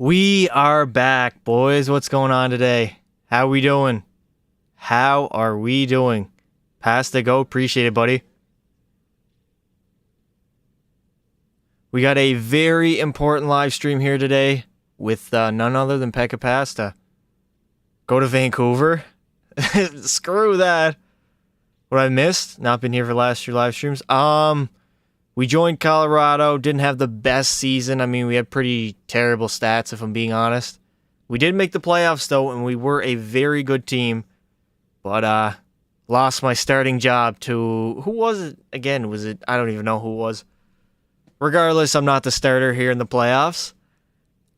We are back, boys. What's going on today? How we doing? How are we doing? Pass the go. Appreciate it, buddy. We got a very important live stream here today with none other than Pekka Pasta. Go to Vancouver? Screw that. What I missed? Not been here for the last 2 live streams. We joined Colorado. Didn't have the best season. I mean, we had pretty terrible stats, if I'm being honest. We did make the playoffs, though, and we were a very good team. But, lost my starting job to... Who was it again? Was it... I don't even know who it was. Regardless, I'm not the starter here in the playoffs.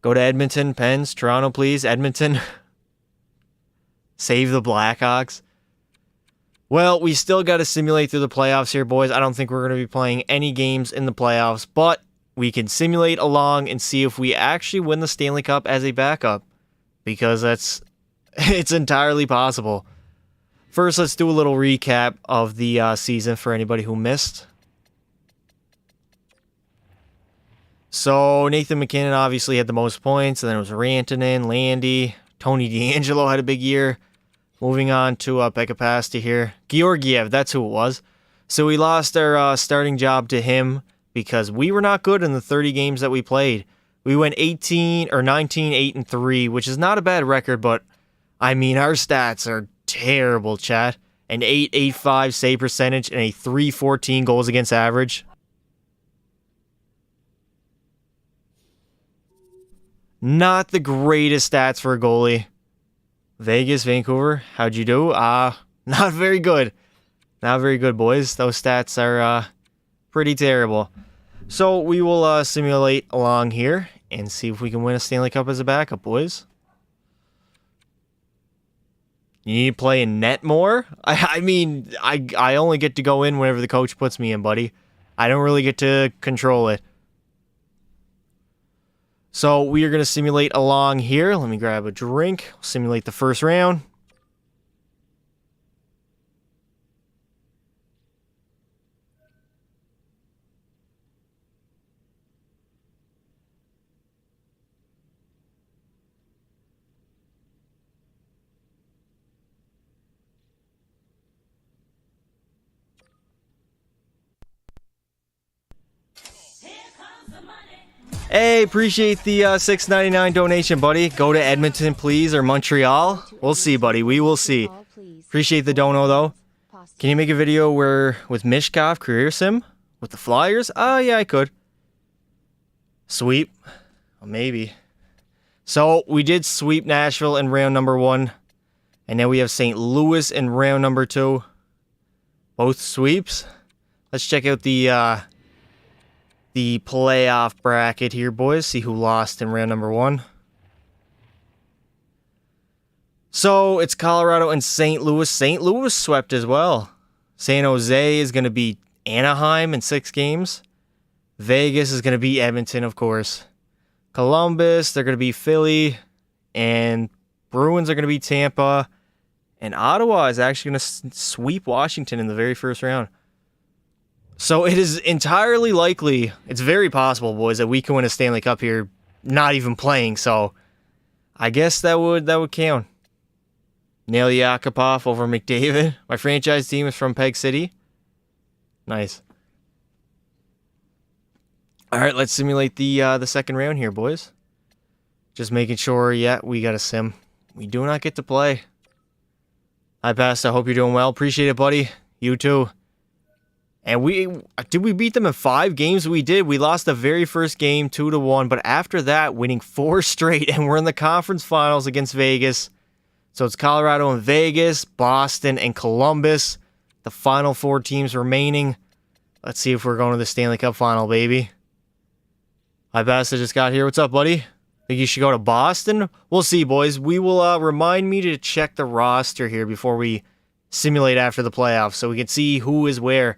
Go to Edmonton, Pens, Toronto, please. Edmonton. Save the Blackhawks. Well, we still got to simulate through the playoffs here, boys. I don't think we're going to be playing any games in the playoffs, but we can simulate along and see if we actually win the Stanley Cup as a backup, because it's entirely possible. First, let's do a little recap of the season for anybody who missed. So, Nathan McKinnon obviously had the most points, and then it was Rantanen, Landy, Tony DeAngelo had a big year. Moving on to Pekka Pasta here. Georgiev, that's who it was. So we lost our starting job to him because we were not good in the 30 games that we played. We went 19, 8 3, which is not a bad record, but I mean, our stats are terrible, chat. An 8.85 save percentage and a 3.14 goals against average. Not the greatest stats for a goalie. Vegas, Vancouver, how'd you do? Not very good. Not very good, boys. Those stats are pretty terrible. So we will simulate along here and see if we can win a Stanley Cup as a backup, boys. You need to play in net more? I mean, I only get to go in whenever the coach puts me in, buddy. I don't really get to control it. So we are going to simulate along here. Let me grab a drink. Simulate the first round. Hey, appreciate the $6.99 donation, buddy. Go to Edmonton, please, or Montreal. We'll see, buddy. We will see. Appreciate the dono, though. Can you make a video with Mishkov, career sim? With the Flyers? Oh, yeah, I could. Sweep? Well, maybe. So, we did sweep Nashville in round number 1. And now we have St. Louis in round number 2. Both sweeps. Let's check out the playoff bracket here, boys. See who lost in round number 1. So, it's Colorado and St. Louis. St. Louis swept as well. San Jose is going to beat Anaheim in 6 games. Vegas is going to beat Edmonton, of course. Columbus, they're going to beat Philly. And Bruins are going to beat Tampa. And Ottawa is actually going to sweep Washington in the very first round. So it is entirely likely, it's very possible, boys, that we can win a Stanley Cup here, not even playing. So I guess that would count. Nail Yakupov over McDavid. My franchise team is from Peg City. Nice. All right, let's simulate the second round here, boys. Just making sure, yeah, we got a sim. We do not get to play. Hi, Pasta. Hope you're doing well. Appreciate it, buddy. You too. And did we beat them in 5 games? We did. We lost the very first game 2-1, but after that, winning 4 straight, and we're in the conference finals against Vegas. So it's Colorado and Vegas, Boston and Columbus, the final 4 teams remaining. Let's see if we're going to the Stanley Cup final, baby. Hi, Basta just got here. What's up, buddy? Think you should go to Boston? We'll see, boys. We will remind me to check the roster here before we simulate after the playoffs so we can see who is where.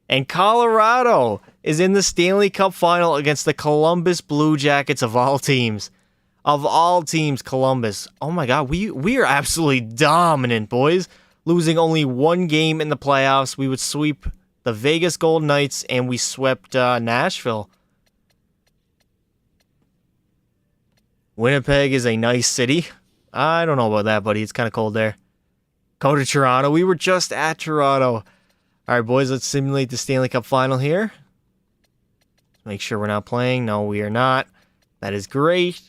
And Colorado is in the Stanley Cup final against the Columbus Blue Jackets of all teams. Of all teams, Columbus. Oh my God, we are absolutely dominant, boys. Losing only 1 game in the playoffs. We would sweep the Vegas Golden Knights, and we swept Nashville. Winnipeg is a nice city. I don't know about that, buddy. It's kind of cold there. Go to Toronto. We were just at Toronto. All right, boys, let's simulate the Stanley Cup final here. Make sure we're not playing. No, we are not. That is great.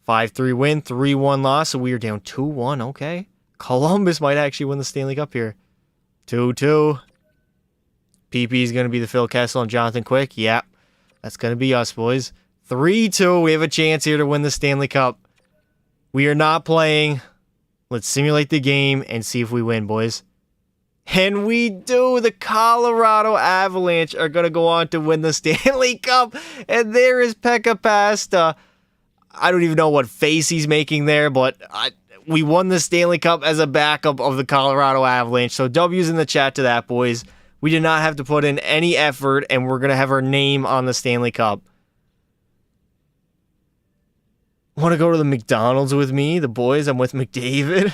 5-3 win, 3-1 loss, so we are down 2-1. Okay. Columbus might actually win the Stanley Cup here. 2-2. PP is going to be the Phil Kessel and Jonathan Quick. Yep. That's going to be us, boys. 3-2. We have a chance here to win the Stanley Cup. We are not playing. Let's simulate the game and see if we win, boys. And we do. The Colorado Avalanche are going to go on to win the Stanley Cup. And there is Pekka Pasta. I don't even know what face he's making there, but we won the Stanley Cup as a backup of the Colorado Avalanche. So W's in the chat to that, boys. We did not have to put in any effort, and we're going to have our name on the Stanley Cup. Want to go to the McDonald's with me? The boys, I'm with McDavid.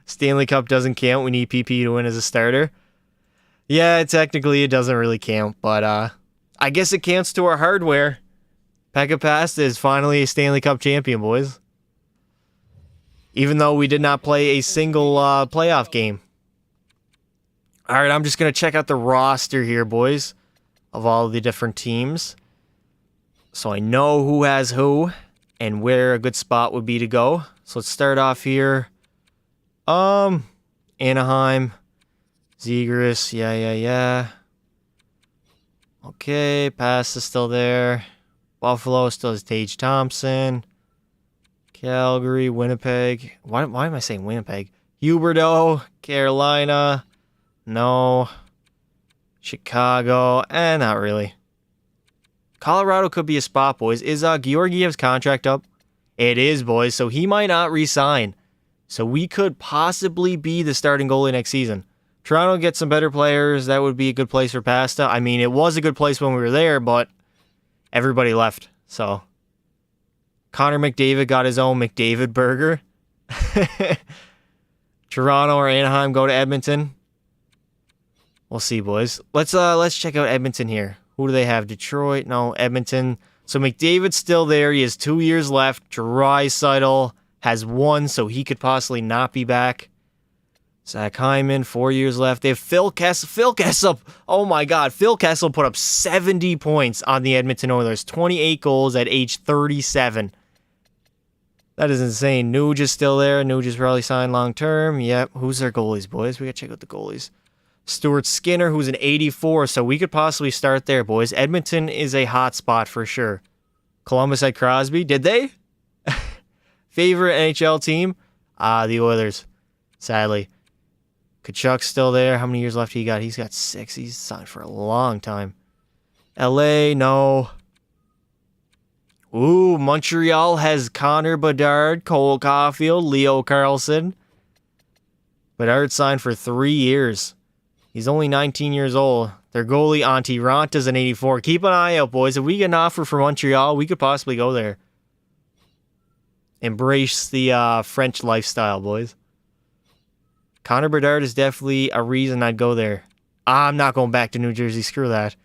Stanley Cup doesn't count. We need PP to win as a starter. Yeah, technically it doesn't really count, but I guess it counts to our hardware. Pekka Pasta is finally a Stanley Cup champion, boys. Even though we did not play a single playoff game. All right, I'm just going to check out the roster here, boys, of all of the different teams. So I know who has who and where a good spot would be to go. So let's start off here. Anaheim, Zegras, yeah. Okay, Pasta's still there. Buffalo still has Tage Thompson. Calgary, Winnipeg. Why am I saying Winnipeg? Huberdeau, Carolina. No. Chicago. Not really. Colorado could be a spot, boys. Is Georgiev's contract up? It is, boys. So he might not re-sign. So we could possibly be the starting goalie next season. Toronto gets some better players. That would be a good place for Pasta. I mean, it was a good place when we were there, but everybody left. So Connor McDavid got his own McDavid burger. Toronto or Anaheim go to Edmonton. We'll see, boys. Let's check out Edmonton here. Who do they have? Detroit? No, Edmonton. So McDavid's still there. He has 2 years left. Draisaitl has 1, so he could possibly not be back. Zach Hyman, 4 years left. They have Phil Kessel. Phil Kessel, oh my God. Phil Kessel put up 70 points on the Edmonton Oilers. 28 goals at age 37. That is insane. Nuge is still there. Nuge is probably signed long-term. Yep. Who's their goalies, boys? We got to check out the goalies. Stuart Skinner, who's an 84, so we could possibly start there, boys. Edmonton is a hot spot for sure. Columbus had Crosby. Did they? Favorite NHL team? The Oilers, sadly. Kachuk's still there. How many years left he got? He's got 6. He's signed for a long time. LA, no. Ooh, Montreal has Connor Bedard, Cole Caulfield, Leo Carlson. Bedard signed for 3 years. He's only 19 years old. Their goalie, Antti Ranta's an 84. Keep an eye out, boys. If we get an offer from Montreal, we could possibly go there. Embrace the French lifestyle, boys. Connor Bedard is definitely a reason I'd go there. I'm not going back to New Jersey. Screw that.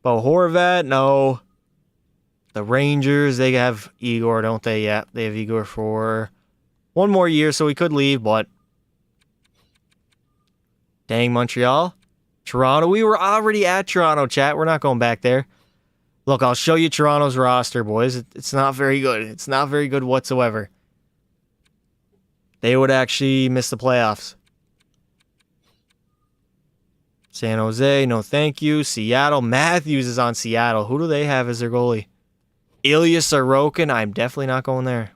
Bo Horvat, no. The Rangers, they have Igor, don't they? Yeah, they have Igor for 1 more year, so he could leave, but dang, Montreal. Toronto, we were already at Toronto, chat. We're not going back there. Look, I'll show you Toronto's roster, boys. It's not very good. It's not very good whatsoever. They would actually miss the playoffs. San Jose, no thank you. Seattle, Matthews is on Seattle. Who do they have as their goalie? Ilya Sorokin, I'm definitely not going there.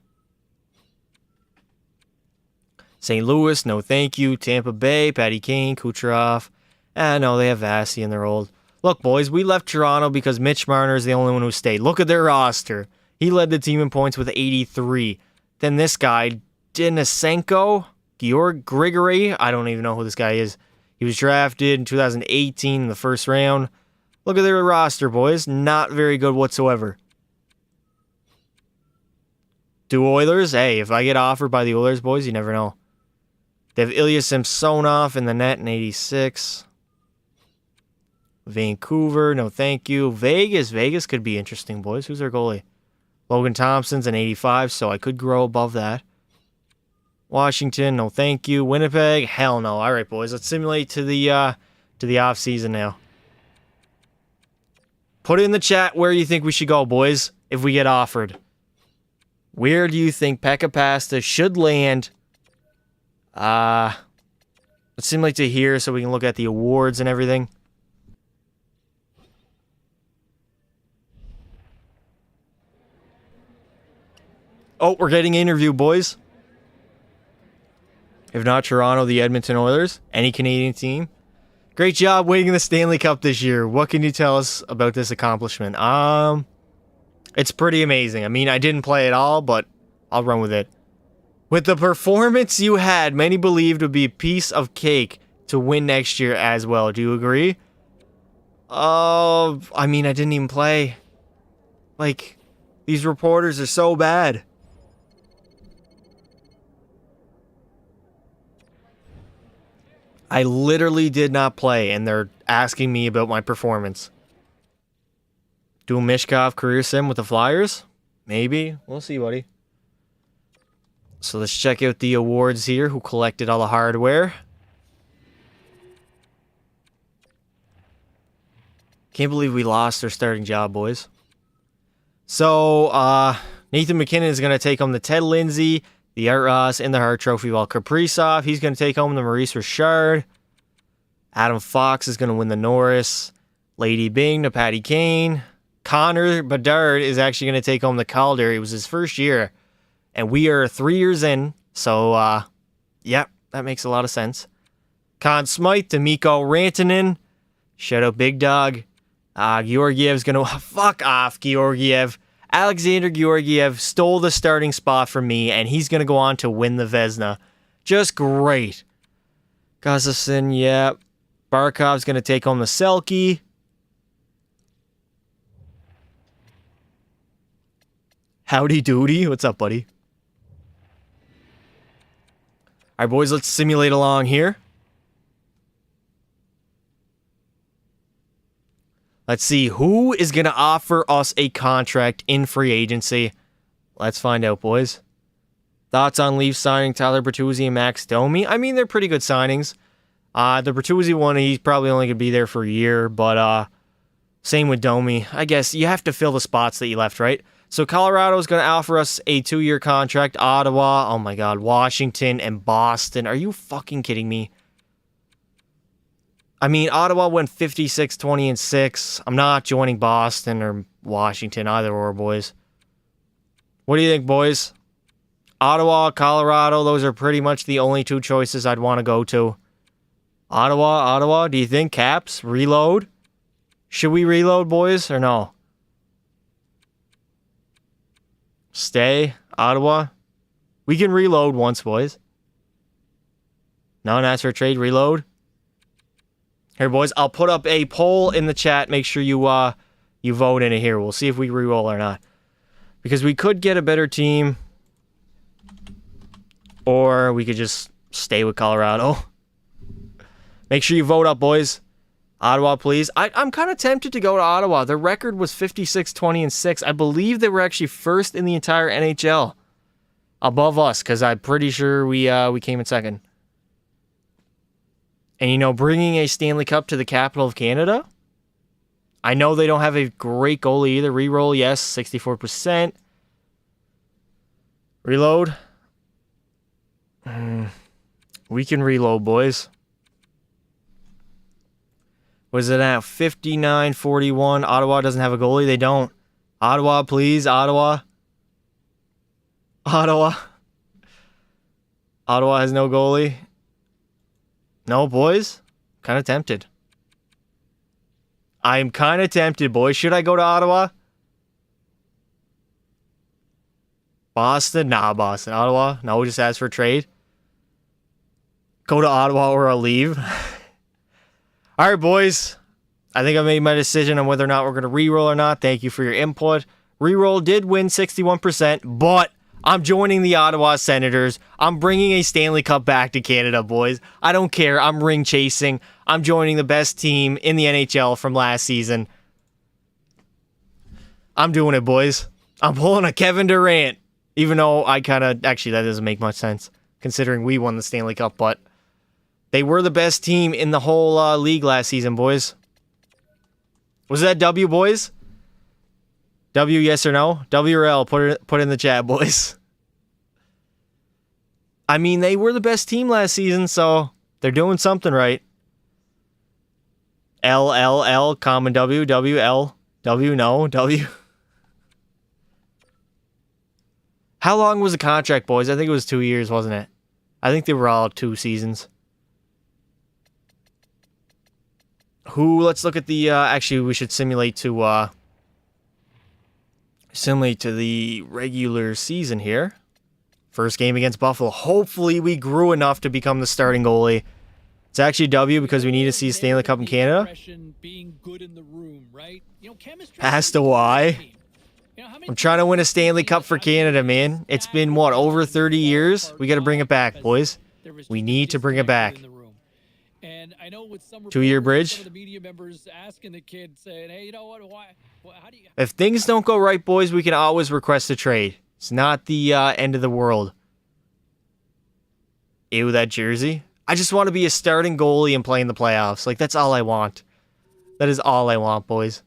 St. Louis, no thank you. Tampa Bay, Patty Kane, Kucherov. No, they have Vasi in their old. Look, boys, we left Toronto because Mitch Marner is the only one who stayed. Look at their roster. He led the team in points with 83. Then this guy, Denisenko, Georg Grigory. I don't even know who this guy is. He was drafted in 2018 in the first round. Look at their roster, boys. Not very good whatsoever. Do Oilers? Hey, if I get offered by the Oilers, boys, you never know. They have Ilya Samsonov in the net in 86. Vancouver, no thank you. Vegas could be interesting, boys. Who's their goalie? Logan Thompson's an 85, so I could grow above that. Washington, no thank you. Winnipeg, hell no. All right, boys, let's simulate to the off season now. Put it in the chat where you think we should go, boys, if we get offered. Where do you think Pekka Pasta should land? Let's simulate to here so we can look at the awards and everything. Oh, we're getting an interview, boys. If not Toronto, the Edmonton Oilers, any Canadian team. Great job winning the Stanley Cup this year. What can you tell us about this accomplishment? It's pretty amazing. I mean, I didn't play at all, but I'll run with it. With the performance you had, many believed would be a piece of cake to win next year as well. Do you agree? I mean, I didn't even play. Like, these reporters are so bad. I literally did not play, and they're asking me about my performance. Do a Mishkov career sim with the Flyers? Maybe. We'll see, buddy. So let's check out the awards here. Who collected all the hardware? Can't believe we lost our starting job, boys. So, Nathan McKinnon is going to take home the Ted Lindsay, the Art Ross, and the Hart Trophy, while Kaprizov, he's going to take home the Maurice Richard. Adam Fox is going to win the Norris. Lady Bing, the Patty Kane. Connor Bedard is actually going to take home the Calder. It was his first year. And we are 3 years in. So, yeah, that makes a lot of sense. Conn Smythe, D'Amico Rantanen. Shout out Big Dog. Georgiev's going to... Fuck off, Georgiev. Alexander Georgiev stole the starting spot from me, and he's going to go on to win the Vezina. Just great. Gustafson, yeah. Barkov's going to take home the Selke. Howdy doody. What's up, buddy? All right, boys, let's simulate along here. Let's see who is going to offer us a contract in free agency. Let's find out, boys. Thoughts on Leafs signing Tyler Bertuzzi and Max Domi? I mean, they're pretty good signings. The Bertuzzi one, he's probably only going to be there for a year, but same with Domi. I guess you have to fill the spots that you left, right? So Colorado is going to offer us a 2-year contract. Ottawa, oh my God, Washington and Boston. Are you fucking kidding me? I mean, Ottawa went 56, 20, and 6. I'm not joining Boston or Washington, either or, boys. What do you think, boys? Ottawa, Colorado, those are pretty much the only two choices I'd want to go to. Ottawa, do you think? Caps? Reload? Should we reload, boys, or no? Stay? Ottawa? We can reload once, boys. Non-ask for trade, reload? Here, boys, I'll put up a poll in the chat. Make sure you vote in it here. We'll see if we reroll or not. Because we could get a better team. Or we could just stay with Colorado. Make sure you vote up, boys. Ottawa, please. I'm kind of tempted to go to Ottawa. Their record was 56, 20, and 6. I believe they were actually first in the entire NHL. Above us, because I'm pretty sure we came in second. And, you know, bringing a Stanley Cup to the capital of Canada. I know they don't have a great goalie either. Reroll, yes, 64%. Reload. We can reload, boys. What is it at? 59-41. Ottawa doesn't have a goalie. They don't. Ottawa, please. Ottawa. Ottawa has no goalie. No, boys. Kind of tempted. I'm kind of tempted, boys. Should I go to Ottawa? Boston? Nah, Boston. Ottawa? No, we'll just ask for a trade. Go to Ottawa or I'll leave. All right, boys. I think I made my decision on whether or not we're going to reroll or not. Thank you for your input. Reroll did win 61%, but I'm joining the Ottawa Senators. I'm bringing a Stanley Cup back to Canada, boys. I don't care. I'm ring chasing. I'm joining the best team in the NHL from last season. I'm doing it, boys. I'm pulling a Kevin Durant. Even though I kind of... Actually, that doesn't make much sense, considering we won the Stanley Cup, but they were the best team in the whole league last season, boys. Was that W, boys? W, yes or no? W or L? Put it in the chat, boys. I mean, they were the best team last season, so they're doing something right. L, L, L, common W, W, L, W, no, W. How long was the contract, boys? I think it was 2 years, wasn't it? I think they were all 2 seasons. Let's look at the, actually, we should simulate to the regular season here. First game against Buffalo. Hopefully we grew enough to become the starting goalie. It's actually W because we need to see a Stanley Cup in Canada. Past a Y. I'm trying to win a Stanley Cup for Canada, man. It's been, what, over 30 years? We got to bring it back, boys. We need to bring it back. 2-year bridge. If things don't go right, boys, we can always request a trade. It's not the end of the world. Ew, that jersey. I just want to be a starting goalie and play in the playoffs. Like, that's all I want. That is all I want, boys.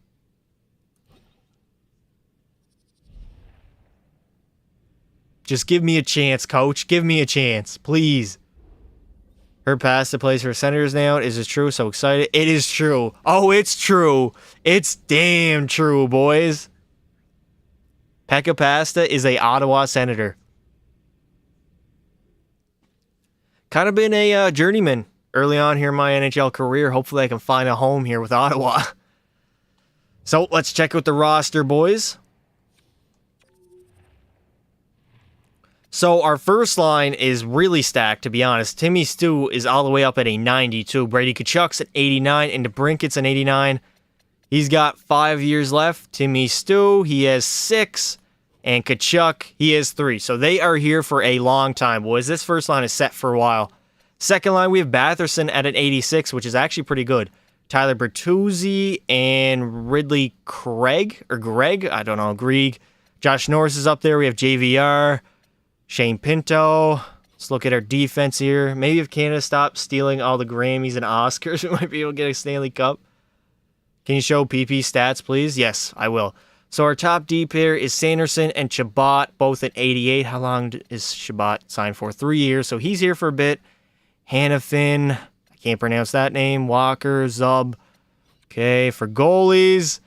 Just give me a chance, coach. Give me a chance, please. Her pass to plays for Senators now. Is it true? So excited. It is true. Oh, it's true. It's damn true, boys. Pekka Pasta is a Ottawa Senator. Kind of been a journeyman early on here in my NHL career. Hopefully I can find a home here with Ottawa. So let's check out the roster, boys. So our first line is really stacked, to be honest. Timmy Stu is all the way up at a 92. Brady Tkachuk's at 89, and DeBrinket's an 89. He's got 5 years left. Timmy Stu, he has 6. And Tkachuk, he has 3. So they are here for a long time, boys. This first line is set for a while. Second line, we have Batherson at an 86, which is actually pretty good. Tyler Bertuzzi and Ridley Greg. I don't know, Grieg. Josh Norris is up there. We have JVR. Shane Pinto. Let's look at our defense here. Maybe if Canada stops stealing all the Grammys and Oscars, we might be able to get a Stanley Cup. Can you show PP stats, please? Yes, I will. So our top D pair is Sanderson and Chabot, both at 88. How long is Chabot signed for? 3 years, so he's here for a bit. Hannafin, I can't pronounce that name. Walker, Zub. Okay, for goalies.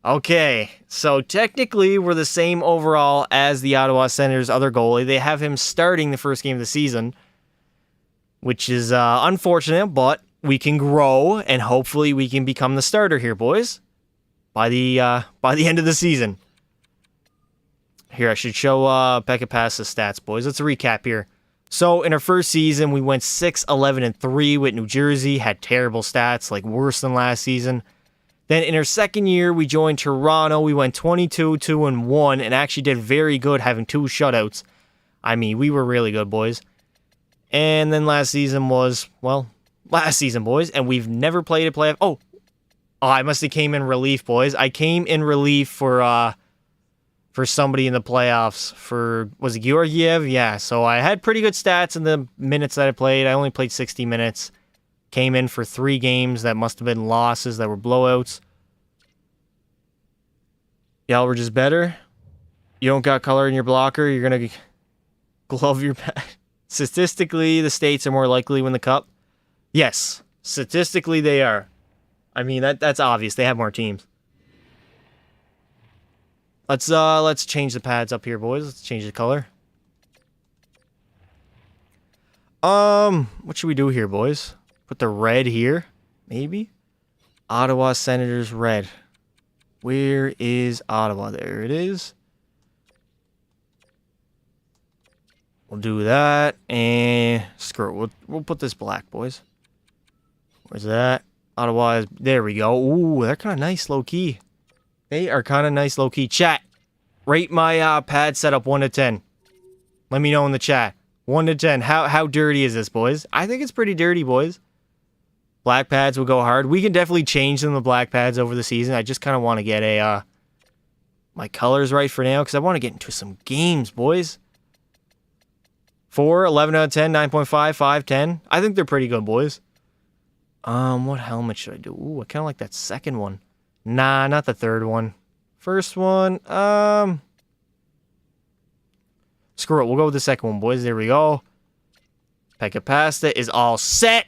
Okay, so technically we're the same overall as the Ottawa Senators' other goalie. They have him starting the first game of the season, which is unfortunate, but we can grow, and hopefully we can become the starter here, boys. By the end of the season. Here, I should show Pekka Pasta's stats, boys. Let's recap here. So, in our first season, we went 6-11-3 with New Jersey. Had terrible stats, like worse than last season. Then, in our second year, we joined Toronto. We went 22-2-1 and actually did very good, having 2 shutouts. I mean, we were really good, boys. And then last season was, well, last season, boys. And we've never played a playoff. Oh, I must have came in relief, boys. I came in relief for somebody in the playoffs. Was it Georgiev? Yeah, so I had pretty good stats in the minutes that I played. I only played 60 minutes. Came in for 3 games that must have been losses that were blowouts. Y'all were just better. You don't got color in your blocker. You're going to glove your pad. Statistically, the States are more likely to win the cup. Yes, statistically they are. I mean, that's obvious. They have more teams. Let's change the pads up here, boys. Let's change the color. What should we do here, boys? Put the red here, maybe? Ottawa Senators red. Where is Ottawa? There it is. We'll do that, and screw it. We'll put this black, boys. Where's that? Ottawa is, there we go. Ooh, they're kind of nice, low-key. They are kind of nice, low-key. Chat, rate my pad setup 1 to 10. Let me know in the chat. 1 to 10. How dirty is this, boys? I think it's pretty dirty, boys. Black pads will go hard. We can definitely change them to black pads over the season. I just kind of want to get a my colors right for now because I want to get into some games, boys. 4, 11 out of 10, 9.5, 5, 10. I think they're pretty good, boys. What helmet should I do? Ooh, I kind of like that second one. Nah, not the third one. First one, screw it. We'll go with the second one, boys. There we go. Pekka Pasta is all set.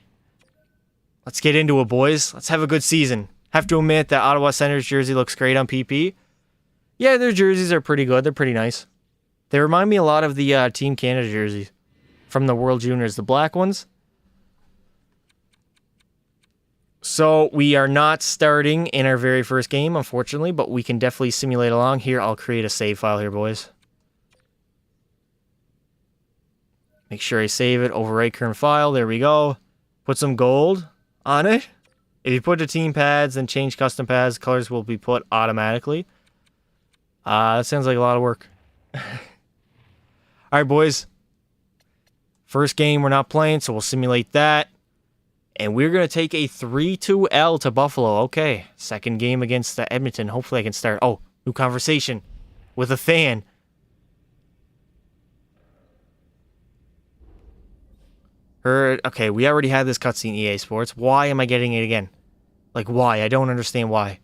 Let's get into it, boys. Let's have a good season. Have to admit that Ottawa Senators jersey looks great on PP. Yeah, their jerseys are pretty good. They're pretty nice. They remind me a lot of the Team Canada jerseys from the World Juniors, the black ones. So we are not starting in our very first game, unfortunately, but we can definitely simulate along. Here, I'll create a save file here, boys. Make sure I save it, overwrite current file. There we go. Put some gold on it. If you put the team pads and change custom pads, colors will be put automatically. That sounds like a lot of work. All right, boys. First game we're not playing, so we'll simulate that. And we're going to take a 3-2 L to Buffalo. Okay. Second game against Edmonton. Hopefully I can start. Oh, new conversation with a fan. Heard. Okay, we already had this cutscene, EA Sports. Why am I getting it again? Like, why? I don't understand why.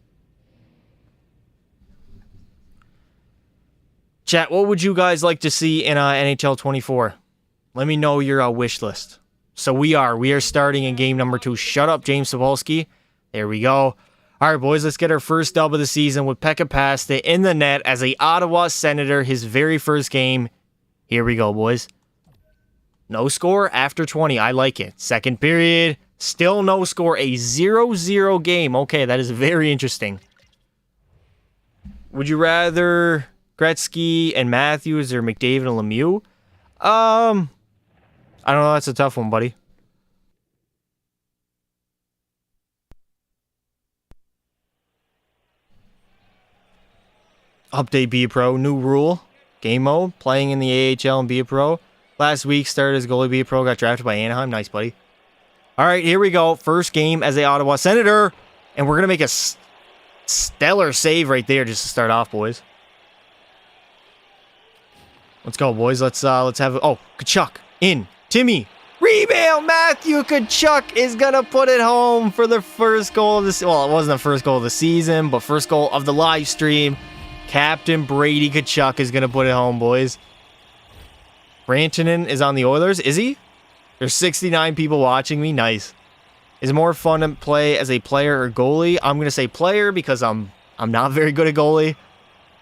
Chat, what would you guys like to see in NHL 24? Let me know your wish list. So we are starting in game number 2. Shut up, James Sapolsky. There we go. All right, boys, let's get our first dub of the season with Pekka Pasta in the net as a Ottawa Senator, his very first game. Here we go, boys. No score after 20. I like it. Second period, still no score. A 0-0 game. Okay, that is very interesting. Would you rather Gretzky and Matthews or McDavid and Lemieux? I don't know. That's a tough one, buddy. Update Be a Pro. New rule. Game mode. Playing in the AHL and Be a Pro. Last week, started as goalie Be a Pro. Got drafted by Anaheim. Nice, buddy. All right, here we go. First game as a Ottawa Senator. And we're going to make a stellar save right there just to start off, boys. Let's go, boys. Let's have... Oh, Tkachuk. In. Timmy. Rebound. Matthew Tkachuk is going to put it home for the first goal of the... Well, it wasn't the first goal of the season, but first goal of the live stream. Captain Brady Tkachuk is going to put it home, boys. Rantanen is on the Oilers. Is he? There's 69 people watching me. Nice. Is it more fun to play as a player or goalie? I'm going to say player because I'm not very good at goalie.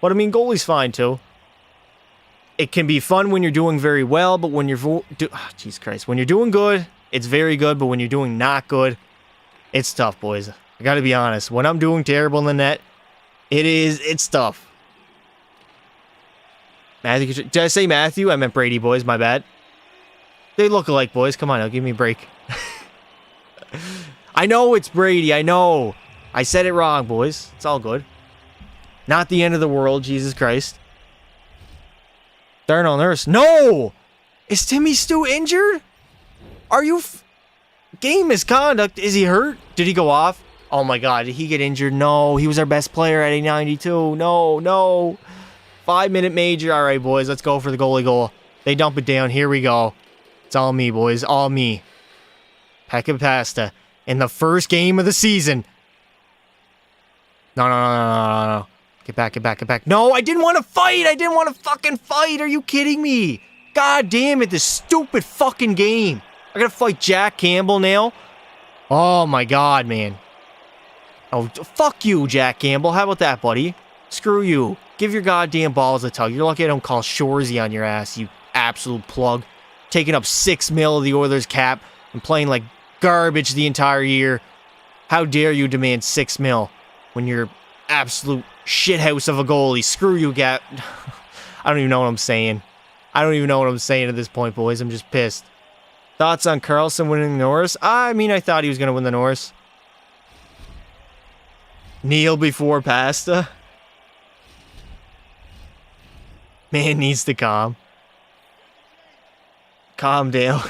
But, I mean, goalie's fine, too. It can be fun when you're doing very well, but when you're... Jesus Christ. When you're doing good, it's very good, but when you're doing not good, it's tough, boys. I got to be honest. When I'm doing terrible in the net, it's tough. Matthew, did I say Matthew? I meant Brady, boys. My bad. They look alike, boys. Come on, now give me a break. I know it's Brady. I know. I said it wrong, boys. It's all good. Not the end of the world, Jesus Christ. Darnell Nurse. No! Is Timmy Stu injured? Are you... Game misconduct. Is he hurt? Did he go off? Oh my god, did he get injured? No, he was our best player at a 92. No. 5-minute major. All right, boys, let's go for the goalie goal. They dump it down. Here we go. It's all me, boys. All me. Pekka Pasta in the first game of the season. No. Get back. No, I didn't want to fight. I didn't want to fucking fight. Are you kidding me? God damn it, this stupid fucking game. I gotta fight Jack Campbell now. Oh my god, man. Oh, fuck you, Jack Campbell. How about that, buddy? Screw you. Give your goddamn balls a tug. You're lucky I don't call Shorzy on your ass, you absolute plug. Taking up 6 mil of the Oilers cap and playing like garbage the entire year. How dare you demand 6 mil when you're absolute shithouse of a goalie. Screw you, Gap. I don't even know what I'm saying. At this point, boys. I'm just pissed. Thoughts on Carlson winning the Norris? I mean, I thought he was going to win the Norris. Kneel before Pasta. Man needs to calm. Calm down.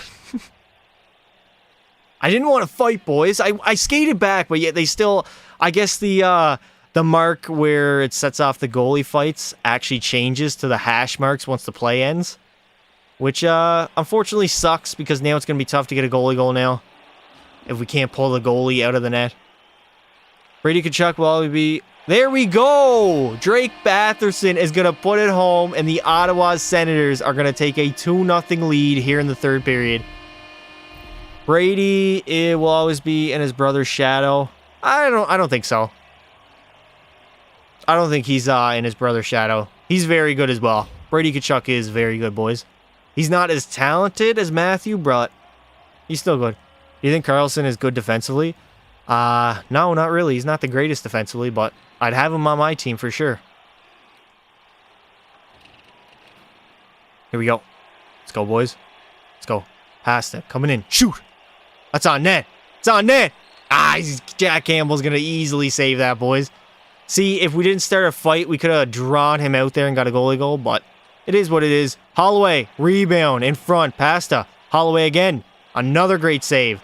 I didn't want to fight, boys. I skated back, but yet they still... I guess the the mark where it sets off the goalie fights actually changes to the hash marks once the play ends. Which, unfortunately sucks because now it's going to be tough to get a goalie goal now. If we can't pull the goalie out of the net. Brady Tkachuk will always be... There we go! Drake Batherson is going to put it home, and the Ottawa Senators are going to take a 2-0 lead here in the third period. Brady, it will always be in his brother's shadow. I don't think so. I don't think he's in his brother's shadow. He's very good as well. Brady Tkachuk is very good, boys. He's not as talented as Matthew, but he's still good. Do you think Karlsson is good defensively? No, not really. He's not the greatest defensively, but I'd have him on my team for sure. Here we go. Let's go, boys. Let's go. Past it. Coming in. Shoot. That's on net. It's on net. Jack Campbell's going to easily save that, boys. See, if we didn't start a fight, we could have drawn him out there and got a goalie goal, but it is what it is. Holloway, rebound, in front, Pasta. Holloway again. Another great save.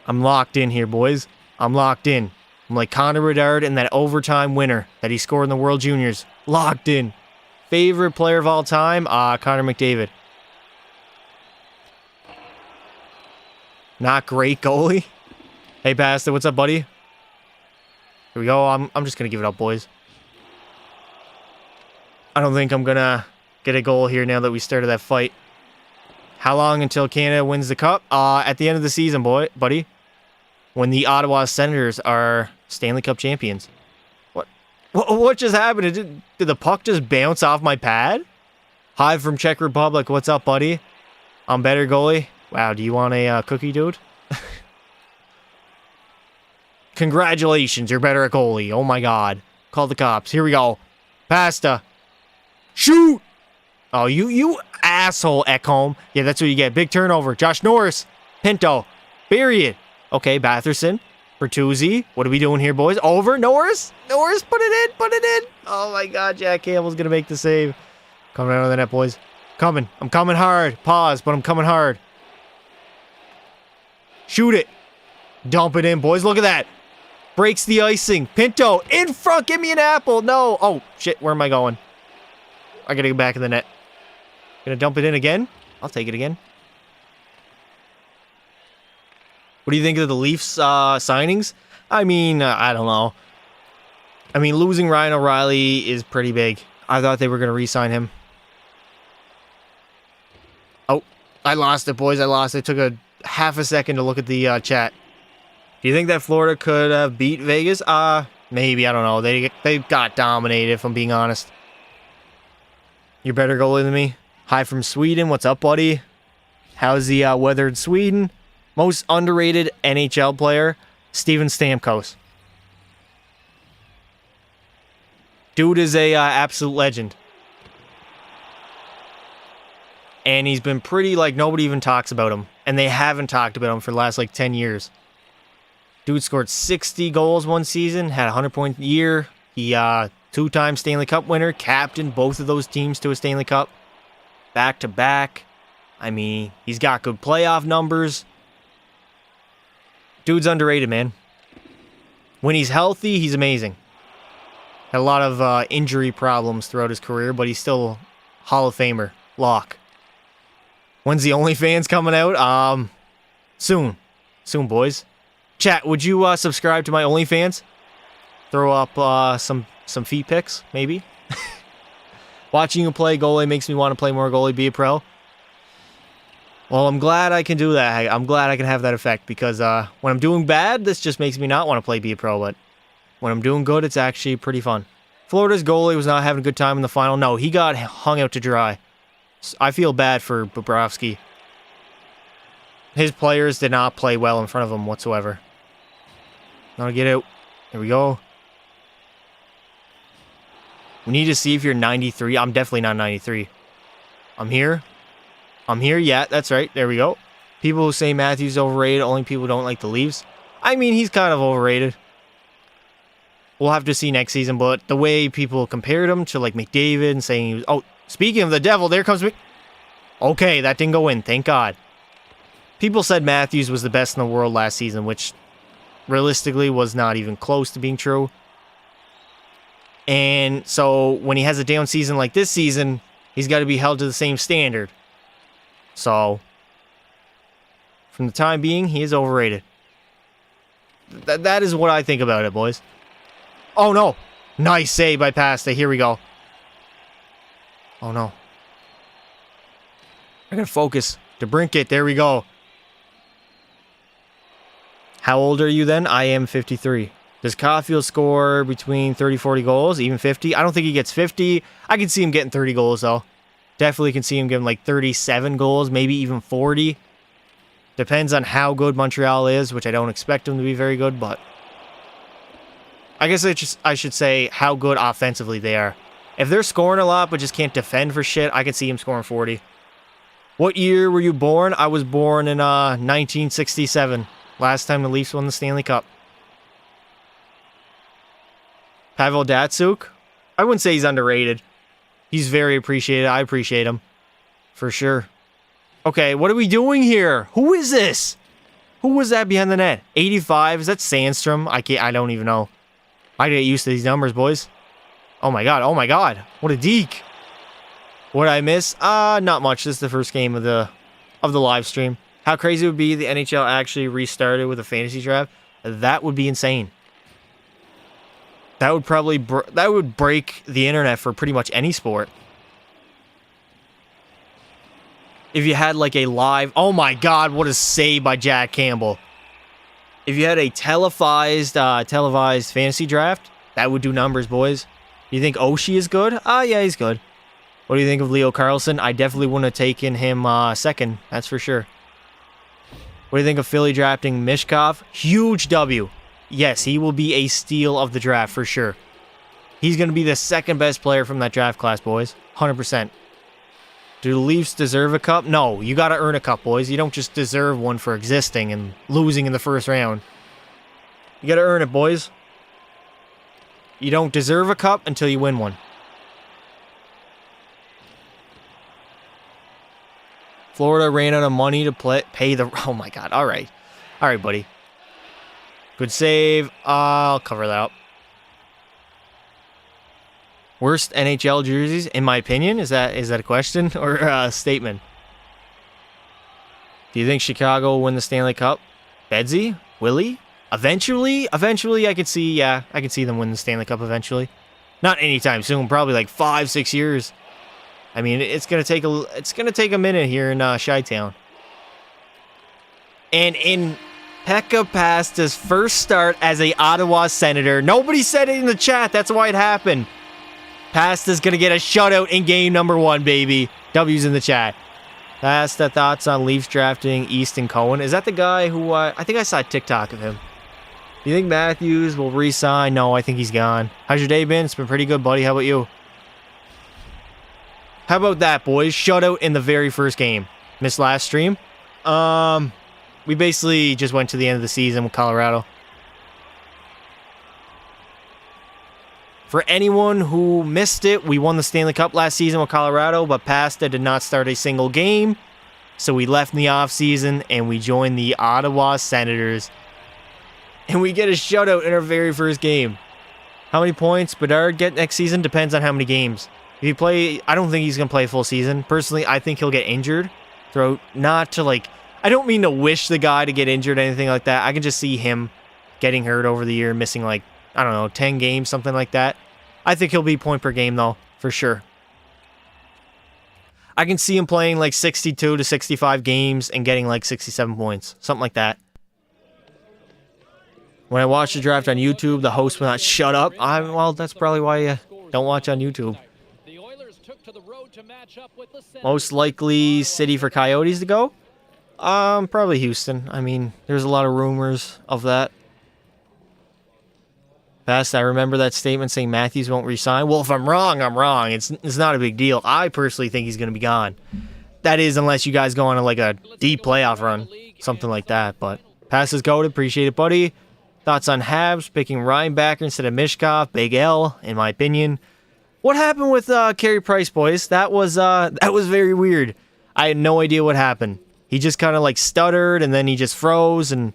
I'm locked in here, boys. I'm locked in. I'm like Connor Bedard in that overtime winner that he scored in the World Juniors. Locked in. Favorite player of all time? Connor McDavid. Not great goalie. Hey, Pasta, what's up, buddy? Here we go. I'm just going to give it up, boys. I don't think I'm going to get a goal here now that we started that fight. How long until Canada wins the cup? At the end of the season, buddy. When the Ottawa Senators are Stanley Cup champions. What just happened? Did the puck just bounce off my pad? Hi from Czech Republic. What's up, buddy? I'm better, goalie. Wow, do you want a cookie, dude? Congratulations, you're better at goalie. Oh my god. Call the cops. Here we go. Pasta. Shoot! Oh, you asshole, Ekholm. Yeah, that's what you get. Big turnover. Josh Norris. Pinto. Period. Okay, Batherson. Bertuzzi. What are we doing here, boys? Over. Norris. Norris, put it in. Put it in. Oh my god, Jack Campbell's going to make the save. Coming out of the net, boys. Coming. I'm coming hard. Pause, but I'm coming hard. Shoot it. Dump it in, boys. Look at that. Breaks the icing. Pinto. In front. Give me an apple. No. Oh, shit. Where am I going? I got to get back in the net. Gonna dump it in again? I'll take it again. What do you think of the Leafs signings? I mean, I don't know. I mean, losing Ryan O'Reilly is pretty big. I thought they were going to re-sign him. Oh, I lost it, boys. I lost it. It took a half a second to look at the chat. Do you think that Florida could have beat Vegas? Maybe. I don't know. They got dominated, if I'm being honest. You're better goalie than me. Hi from Sweden. What's up, buddy? How's the weather in Sweden? Most underrated NHL player, Steven Stamkos. Dude is a absolute legend. And he's been pretty, like, nobody even talks about him. And they haven't talked about him for the last, 10 years. Dude scored 60 goals one season, had a 100-point year. He, two-time Stanley Cup winner, captained both of those teams to a Stanley Cup. Back-to-back. I mean, he's got good playoff numbers. Dude's underrated, man. When he's healthy, he's amazing. Had a lot of injury problems throughout his career, but he's still Hall of Famer. Lock. When's the OnlyFans coming out? Soon. Soon, boys. Chat, would you subscribe to my OnlyFans? Throw up some feet pics, maybe? Watching you play goalie makes me want to play more goalie, be a pro. Well, I'm glad I can do that. I'm glad I can have that effect because when I'm doing bad, this just makes me not want to play be a pro, but when I'm doing good, it's actually pretty fun. Florida's goalie was not having a good time in the final. No, he got hung out to dry. I feel bad for Bobrovsky. His players did not play well in front of him whatsoever. Now to get out. There we go. We need to see if you're 93. I'm definitely not 93. I'm here. I'm here. Yeah, that's right. There we go. People who say Matthews overrated, only people who don't like the Leafs. I mean, he's kind of overrated. We'll have to see next season, but the way people compared him to, McDavid and saying he was... Oh, speaking of the devil, there comes... Okay, that didn't go in. Thank God. People said Matthews was the best in the world last season, which realistically was not even close to being true. And so when he has a down season like this season, he's got to be held to the same standard. So, from the time being, he is overrated. That is what I think about it, boys. Oh, no. Nice save by Pasta. Here we go. Oh, no. I gotta focus. DeBrincat, there we go. How old are you then? I am 53. Does Caulfield score between 30, 40 goals? Even 50? I don't think he gets 50. I can see him getting 30 goals, though. Definitely can see him getting like 37 goals, maybe even 40. Depends on how good Montreal is, which I don't expect them to be very good, but I guess I should say how good offensively they are. If they're scoring a lot but just can't defend for shit, I could see him scoring 40. What year were you born? I was born in 1967. Last time the Leafs won the Stanley Cup. Pavel Datsyuk? I wouldn't say he's underrated. He's very appreciated. I appreciate him. For sure. Okay, what are we doing here? Who is this? Who was that behind the net? 85? Is that Sandstrom? I don't even know. I get used to these numbers, boys. Oh my god, oh my god. What a deke. What did I miss? Not much. This is the first game of the live stream. How crazy it would be the NHL actually restarted with a fantasy draft? That would be insane. That would probably that would break the internet for pretty much any sport. If you had like a live... Oh my god, what a save by Jack Campbell. If you had a televised fantasy draft, that would do numbers, boys. You think Oshie is good? Yeah, he's good. What do you think of Leo Carlson? I definitely wouldn't have taken him second, that's for sure. What do you think of Philly drafting Mishkov? Huge W. Yes, he will be a steal of the draft for sure. He's going to be the second best player from that draft class, boys. 100%. Do the Leafs deserve a cup? No, you got to earn a cup, boys. You don't just deserve one for existing and losing in the first round. You got to earn it, boys. You don't deserve a cup until you win one. Florida ran out of money to pay the... Oh my god, all right. All right, buddy. Good save. I'll cover that up. Worst NHL jerseys, in my opinion? Is that a question or a statement? Do you think Chicago will win the Stanley Cup? Bedsy? Willie? Eventually, I could see, yeah, I could see them win the Stanley Cup eventually. Not anytime soon, probably like 5-6 years. I mean, it's gonna take a minute here in Chi-Town. And in Pekka Pasta's first start as a Ottawa Senator, nobody said it in the chat. That's why it happened. Pasta's gonna get a shutout in game number 1, baby. W's in the chat. Pasta thoughts on Leafs drafting Easton Cohen. Is that the guy who I think I saw a TikTok of him? Do you think Matthews will re-sign? No, I think he's gone. How's your day been? It's been pretty good, buddy. How about you? How about that, boys? Shutout in the very first game. Missed last stream. We basically just went to the end of the season with Colorado. For anyone who missed it, we won the Stanley Cup last season with Colorado, but Pasta did not start a single game. So we left in the offseason and we joined the Ottawa Senators. And we get a shutout in our very first game. How many points Bedard get next season depends on how many games. If he play, I don't think he's going to play full season. Personally, I think he'll get injured. Not to like, I don't mean to wish the guy to get injured or anything like that. I can just see him getting hurt over the year, missing like, I don't know, 10 games, something like that. I think he'll be point per game though, for sure. I can see him playing like 62 to 65 games and getting like 67 points. Something like that. When I watch the draft on YouTube, the host will not shut up. Well, that's probably why you don't watch on YouTube. Most likely city for Coyotes to go? Probably Houston. I mean, there's a lot of rumors of that. Best, I remember that statement saying Matthews won't resign. Well, if I'm wrong, I'm wrong. It's not a big deal. I personally think he's going to be gone. That is, unless you guys go on like a deep playoff run. Something like that. But pass is goated. Appreciate it, buddy. Thoughts on Habs picking Reinbacker instead of Mishkov? Big L, in my opinion. What happened with Carey Price, boys? That was very weird. I had no idea what happened. He just kind of like stuttered, and then he just froze, and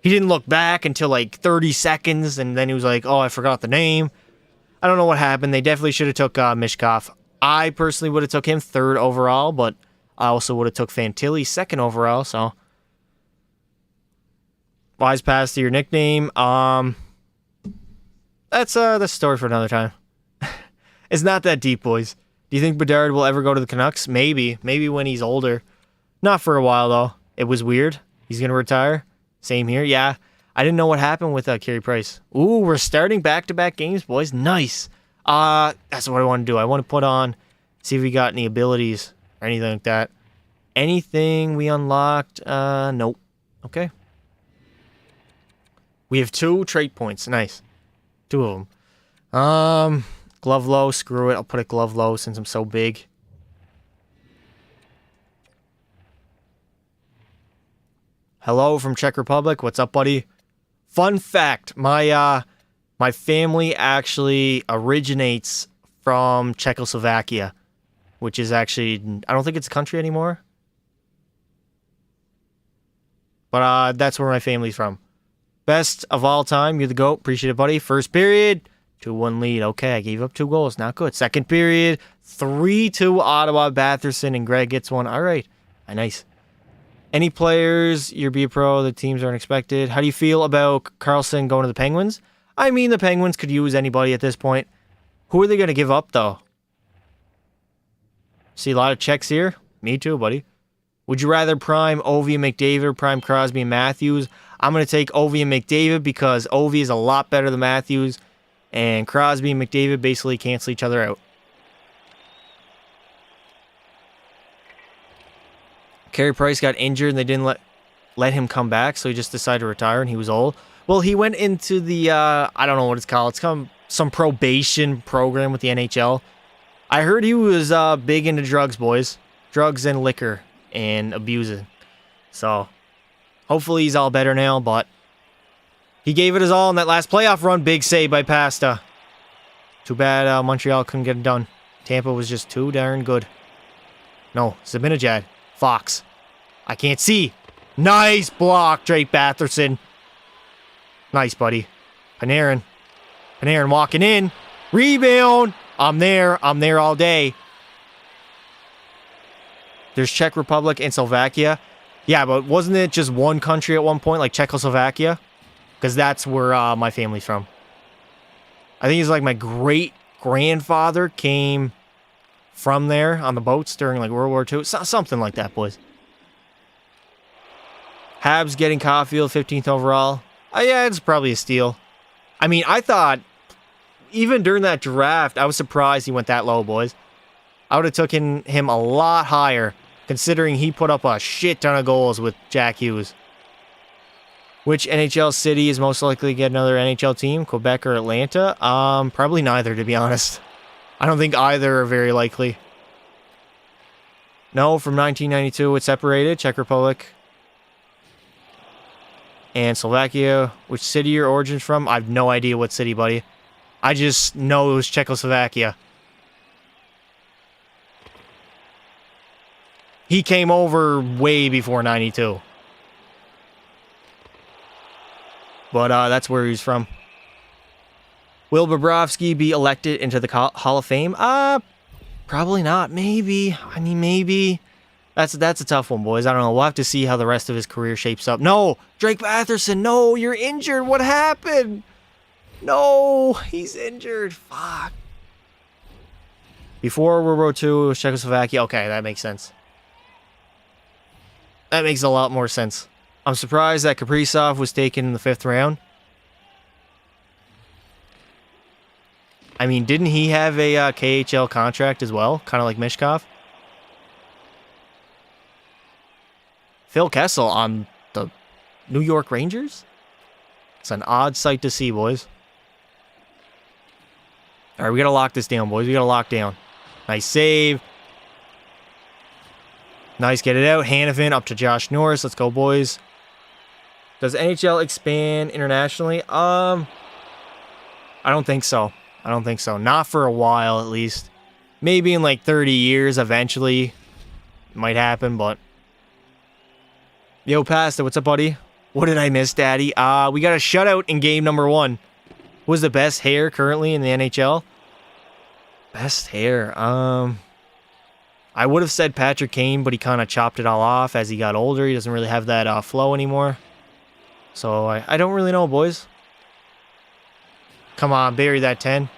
he didn't look back until like 30 seconds, and then he was like, oh, I forgot the name. I don't know what happened. They definitely should have took Mishkov. I personally would have took him 3rd overall, but I also would have took Fantilli 2nd overall, so. Wise pass to your nickname. That's the story for another time. It's not that deep, boys. Do you think Bedard will ever go to the Canucks? Maybe. Maybe when he's older. Not for a while, though. It was weird. He's going to retire. Same here. Yeah. I didn't know what happened with Carey Price. Ooh, we're starting back-to-back games, boys. Nice. That's what I want to do. I want to put on, see if we got any abilities or anything like that. Anything we unlocked? Nope. Okay. We have 2 trait points. Nice. 2 of them. Glove low. Screw it. I'll put it glove low since I'm so big. Hello from Czech Republic. What's up, buddy? Fun fact. My family actually originates from Czechoslovakia, which is actually, I don't think it's a country anymore. But that's where my family's from. Best of all time. You're the GOAT. Appreciate it, buddy. First period, 2-1 lead. Okay, I gave up 2 goals. Not good. Second period, 3-2 Ottawa. Batherson and Greg gets one. All right. Nice. Any players, you'll be a pro, the teams aren't expected. How do you feel about Carlson going to the Penguins? I mean, the Penguins could use anybody at this point. Who are they going to give up, though? See a lot of checks here? Me too, buddy. Would you rather prime Ovi and McDavid or prime Crosby and Matthews? I'm going to take Ovi and McDavid because Ovi is a lot better than Matthews, and Crosby and McDavid basically cancel each other out. Carey Price got injured and they didn't let him come back, so he just decided to retire and he was old. Well, he went into the, I don't know what it's called. It's some probation program with the NHL. I heard he was big into drugs, boys. Drugs and liquor and abusing. So, hopefully he's all better now, but he gave it his all in that last playoff run. Big save by Pasta. Too bad Montreal couldn't get it done. Tampa was just too darn good. No, Zibanejad. Fox. I can't see. Nice block, Drake Batherson. Nice, buddy. Panarin. Panarin walking in. Rebound. I'm there. I'm there all day. There's Czech Republic and Slovakia. Yeah, but wasn't it just one country at one point, like Czechoslovakia? Because that's where my family's from. I think it's like my great-grandfather came from there on the boats during like World War II. Something like that, boys. Habs getting Caulfield 15th overall. Yeah, it's probably a steal. I mean, I thought, even during that draft, I was surprised he went that low, boys. I would have taken him a lot higher, considering he put up a shit ton of goals with Jack Hughes. Which NHL city is most likely to get another NHL team, Quebec or Atlanta? Probably neither, to be honest. I don't think either are very likely. No, from 1992, it's separated. Czech Republic and Slovakia. Which city your origin's from? I have no idea what city, buddy. I just know it was Czechoslovakia. He came over way before 92. But that's where he's from. Will Bobrovsky be elected into the Hall of Fame? Probably not. Maybe. I mean, maybe. That's a tough one, boys. I don't know. We'll have to see how the rest of his career shapes up. No! Drake Batherson, no! You're injured! What happened? No! He's injured. Fuck. Before World War II, it was Czechoslovakia. Okay, that makes sense. That makes a lot more sense. I'm surprised that Kaprizov was taken in the 5th round. I mean, didn't he have a KHL contract as well? Kind of like Mishkov? Phil Kessel on the New York Rangers? It's an odd sight to see, boys. All right, we got to lock this down, boys. We got to lock down. Nice save. Nice, get it out. Hanifin up to Josh Norris. Let's go, boys. Does NHL expand internationally? I don't think so. I don't think so. Not for a while, at least. Maybe in like 30 years, eventually. It might happen, but... Yo, Pasta, what's up, buddy? What did I miss, Daddy? We got a shutout in game number 1. Who's the best hair currently in the NHL? Best hair. I would have said Patrick Kane, but he kind of chopped it all off as he got older. He doesn't really have that flow anymore. So I don't really know, boys. Come on, bury that 10.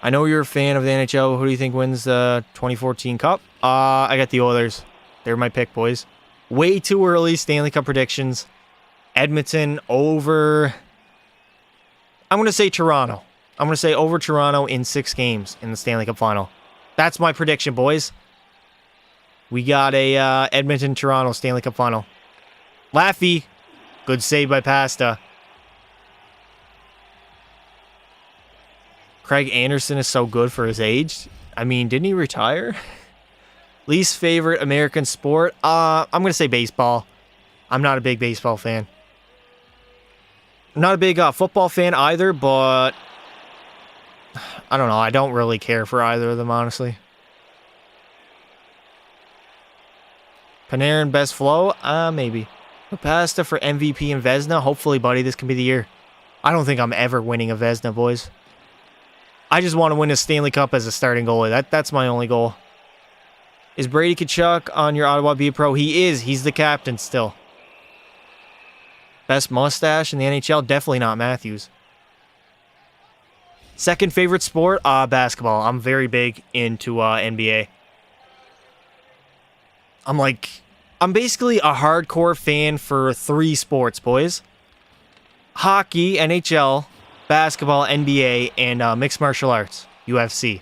I know you're a fan of the NHL. Who do you think wins the 2014 Cup? I got the Oilers. They're my pick, boys. Way too early Stanley Cup predictions. Edmonton over... I'm going to say Toronto. I'm going to say over Toronto in 6 games in the Stanley Cup Final. That's my prediction, boys. We got a Edmonton-Toronto Stanley Cup Final. Laffy. Good save by Pasta. Craig Anderson is so good for his age. I mean, didn't he retire? Least favorite American sport? I'm going to say baseball. I'm not a big baseball fan. I'm not a big football fan either, but I don't know. I don't really care for either of them, honestly. Panarin best flow? Maybe. Pasta for MVP and Vezina? Hopefully, buddy, this can be the year. I don't think I'm ever winning a Vezina, boys. I just want to win a Stanley Cup as a starting goalie. That's my only goal. Is Brady Tkachuk on your Ottawa Be Pro? He is. He's the captain still. Best mustache in the NHL? Definitely not Matthews. Second favorite sport? Basketball. I'm very big into NBA. I'm basically a hardcore fan for 3 sports, boys. Hockey, NHL, basketball, NBA, and mixed martial arts, UFC.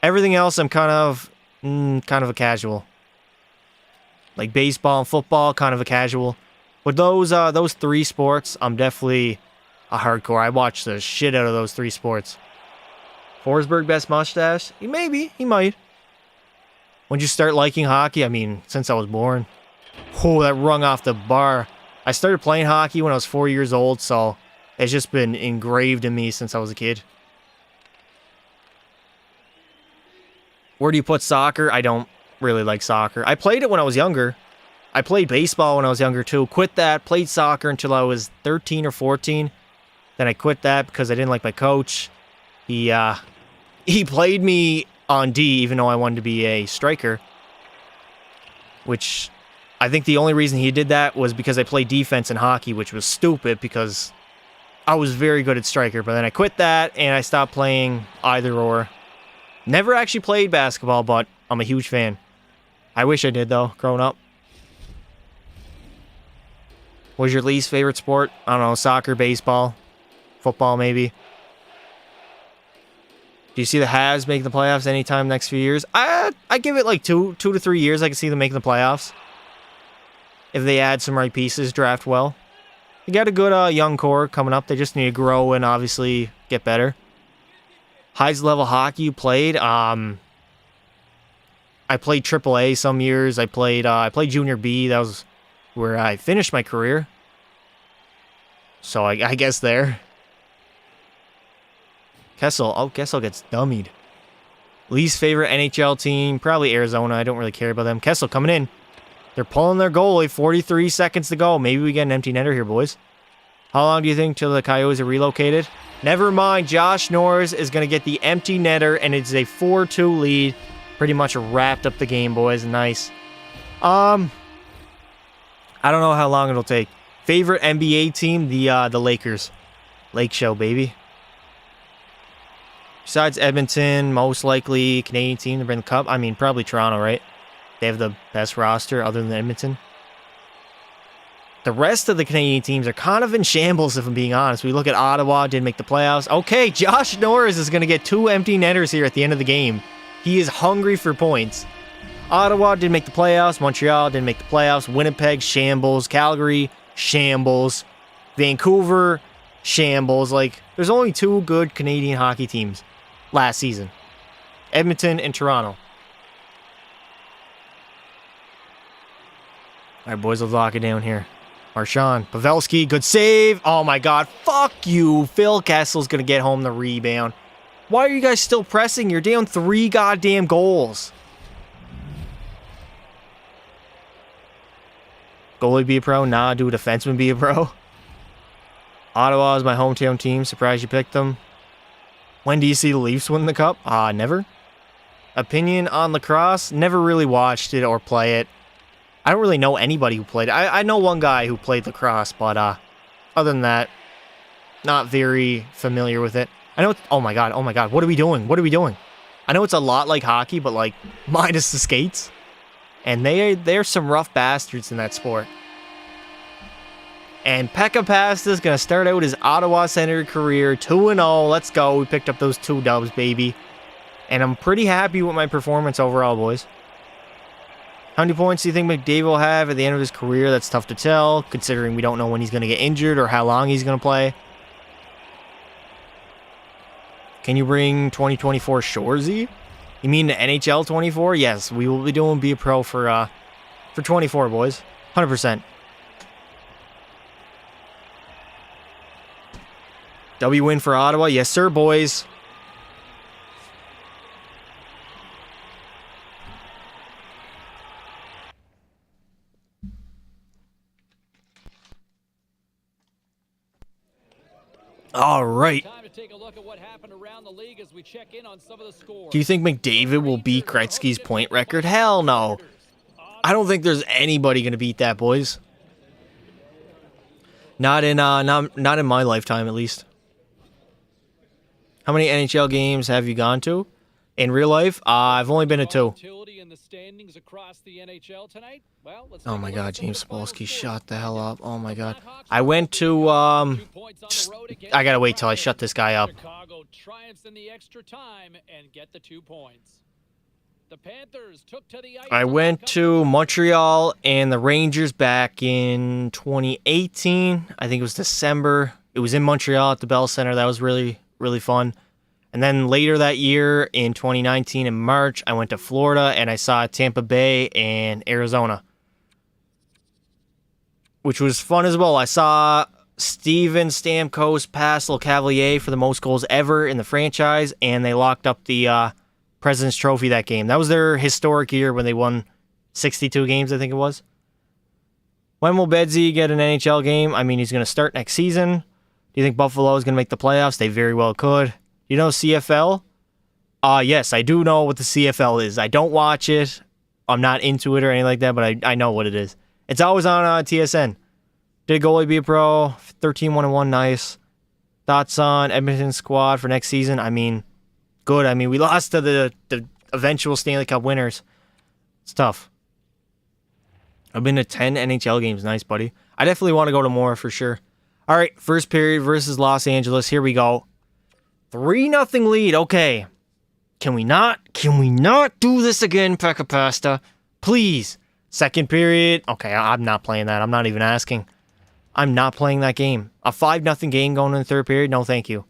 Everything else, I'm kind of a casual. Like baseball and football, kind of a casual. But those 3 sports, I'm definitely a hardcore. I watch the shit out of those 3 sports. Forsberg best mustache? Maybe, he might. When did you start liking hockey? I mean, since I was born. Oh, that rung off the bar. I started playing hockey when I was 4 years old, so it's just been engraved in me since I was a kid. Where do you put soccer? I don't really like soccer. I played it when I was younger. I played baseball when I was younger too. Quit that. Played soccer until I was 13 or 14. Then I quit that because I didn't like my coach. He played me on D even though I wanted to be a striker. Which I think the only reason he did that was because I played defense in hockey, which was stupid because I was very good at striker. But then I quit that and I stopped playing either or. Never actually played basketball, but I'm a huge fan. I wish I did, though, growing up. What was your least favorite sport? I don't know, soccer, baseball, football, maybe. Do you see the Habs making the playoffs anytime next few years? I give it like 2 to 3 years. I can see them making the playoffs. If they add some right pieces, draft well. They got a good young core coming up. They just need to grow and obviously get better. Highest level hockey you played? I played AAA some years. I played Junior B. That was where I finished my career. So I guess there. Kessel. Oh, Kessel gets dummied. Least favorite NHL team? Probably Arizona. I don't really care about them. Kessel coming in. They're pulling their goalie. 43 seconds to go. Maybe we get an empty netter here, boys. How long do you think till the Coyotes are relocated? Never mind. Josh Norris is going to get the empty netter, and it's a 4-2 lead. Pretty much wrapped up the game, boys. Nice. I don't know how long it'll take. Favorite NBA team? The Lakers. Lake Show, baby. Besides Edmonton, most likely Canadian team to bring the cup. I mean, probably Toronto, right? They have the best roster other than Edmonton. The rest of the Canadian teams are kind of in shambles, if I'm being honest. We look at Ottawa, didn't make the playoffs. Okay, Josh Norris is going to get 2 empty netters here at the end of the game. He is hungry for points. Ottawa didn't make the playoffs. Montreal didn't make the playoffs. Winnipeg, shambles. Calgary, shambles. Vancouver, shambles. Like, there's only 2 good Canadian hockey teams last season. Edmonton and Toronto. All right, boys, let's lock it down here. Marchand, Pavelski, good save. Oh, my God. Fuck you. Phil Kessel's going to get home the rebound. Why are you guys still pressing? You're down 3 goddamn goals. Goalie be a pro? Nah. Do a defenseman be a pro? Ottawa is my hometown team. Surprised you picked them. When do you see the Leafs win the cup? Never. Opinion on lacrosse? Never really watched it or play it. I don't really know anybody who played it. I know one guy who played lacrosse, but other than that, not very familiar with it. I know it's, oh my god, what are we doing? What are we doing? I know it's a lot like hockey, but like minus the skates. And they're some rough bastards in that sport. And Pekka Pasta is going to start out his Ottawa-centered career 2-0. Let's go. We picked up those 2 dubs, baby. And I'm pretty happy with my performance overall, boys. How many points do you think McDavid will have at the end of his career? That's tough to tell, considering we don't know when he's going to get injured or how long he's going to play. Can you bring 2024 Shoresy? You mean the NHL 24? Yes, we will be doing Be a Pro for 24, boys. 100%. W win for Ottawa. Yes, sir, boys. All right. Do you think McDavid will beat Gretzky's point record? Hell no. I don't think there's anybody going to beat that, boys. Not in my lifetime, at least. How many NHL games have you gone to? In real life, I've only been to 2. Oh my god, James Spolsky, shut the hell up. Oh my god. I went to, I gotta wait till I shut this guy up. I went to Montreal and the Rangers back in 2018. I think it was December. It was in Montreal at the Bell Center. That was really, really fun. And then later that year, in 2019, in March, I went to Florida and I saw Tampa Bay and Arizona, which was fun as well. I saw Steven Stamkos pass LeCavalier for the most goals ever in the franchise, and they locked up the President's Trophy that game. That was their historic year when they won 62 games, I think it was. When will Bedsy get an NHL game? I mean, he's going to start next season. Do you think Buffalo is going to make the playoffs? They very well could. You know CFL? Yes, I do know what the CFL is. I don't watch it. I'm not into it or anything like that, but I know what it is. It's always on TSN. Did Goalie be a pro? 13-1-1, nice. Thoughts on Edmonton squad for next season? I mean, good. I mean, we lost to the eventual Stanley Cup winners. It's tough. I've been to 10 NHL games. Nice, buddy. I definitely want to go to more for sure. All right, first period versus Los Angeles. Here we go. 3-0 lead. Okay. Can we not do this again, Pekka Pasta? Please. Second period. Okay, I'm not playing that. I'm not even asking. I'm not playing that game. A 5-0 game going in the third period? No, thank you.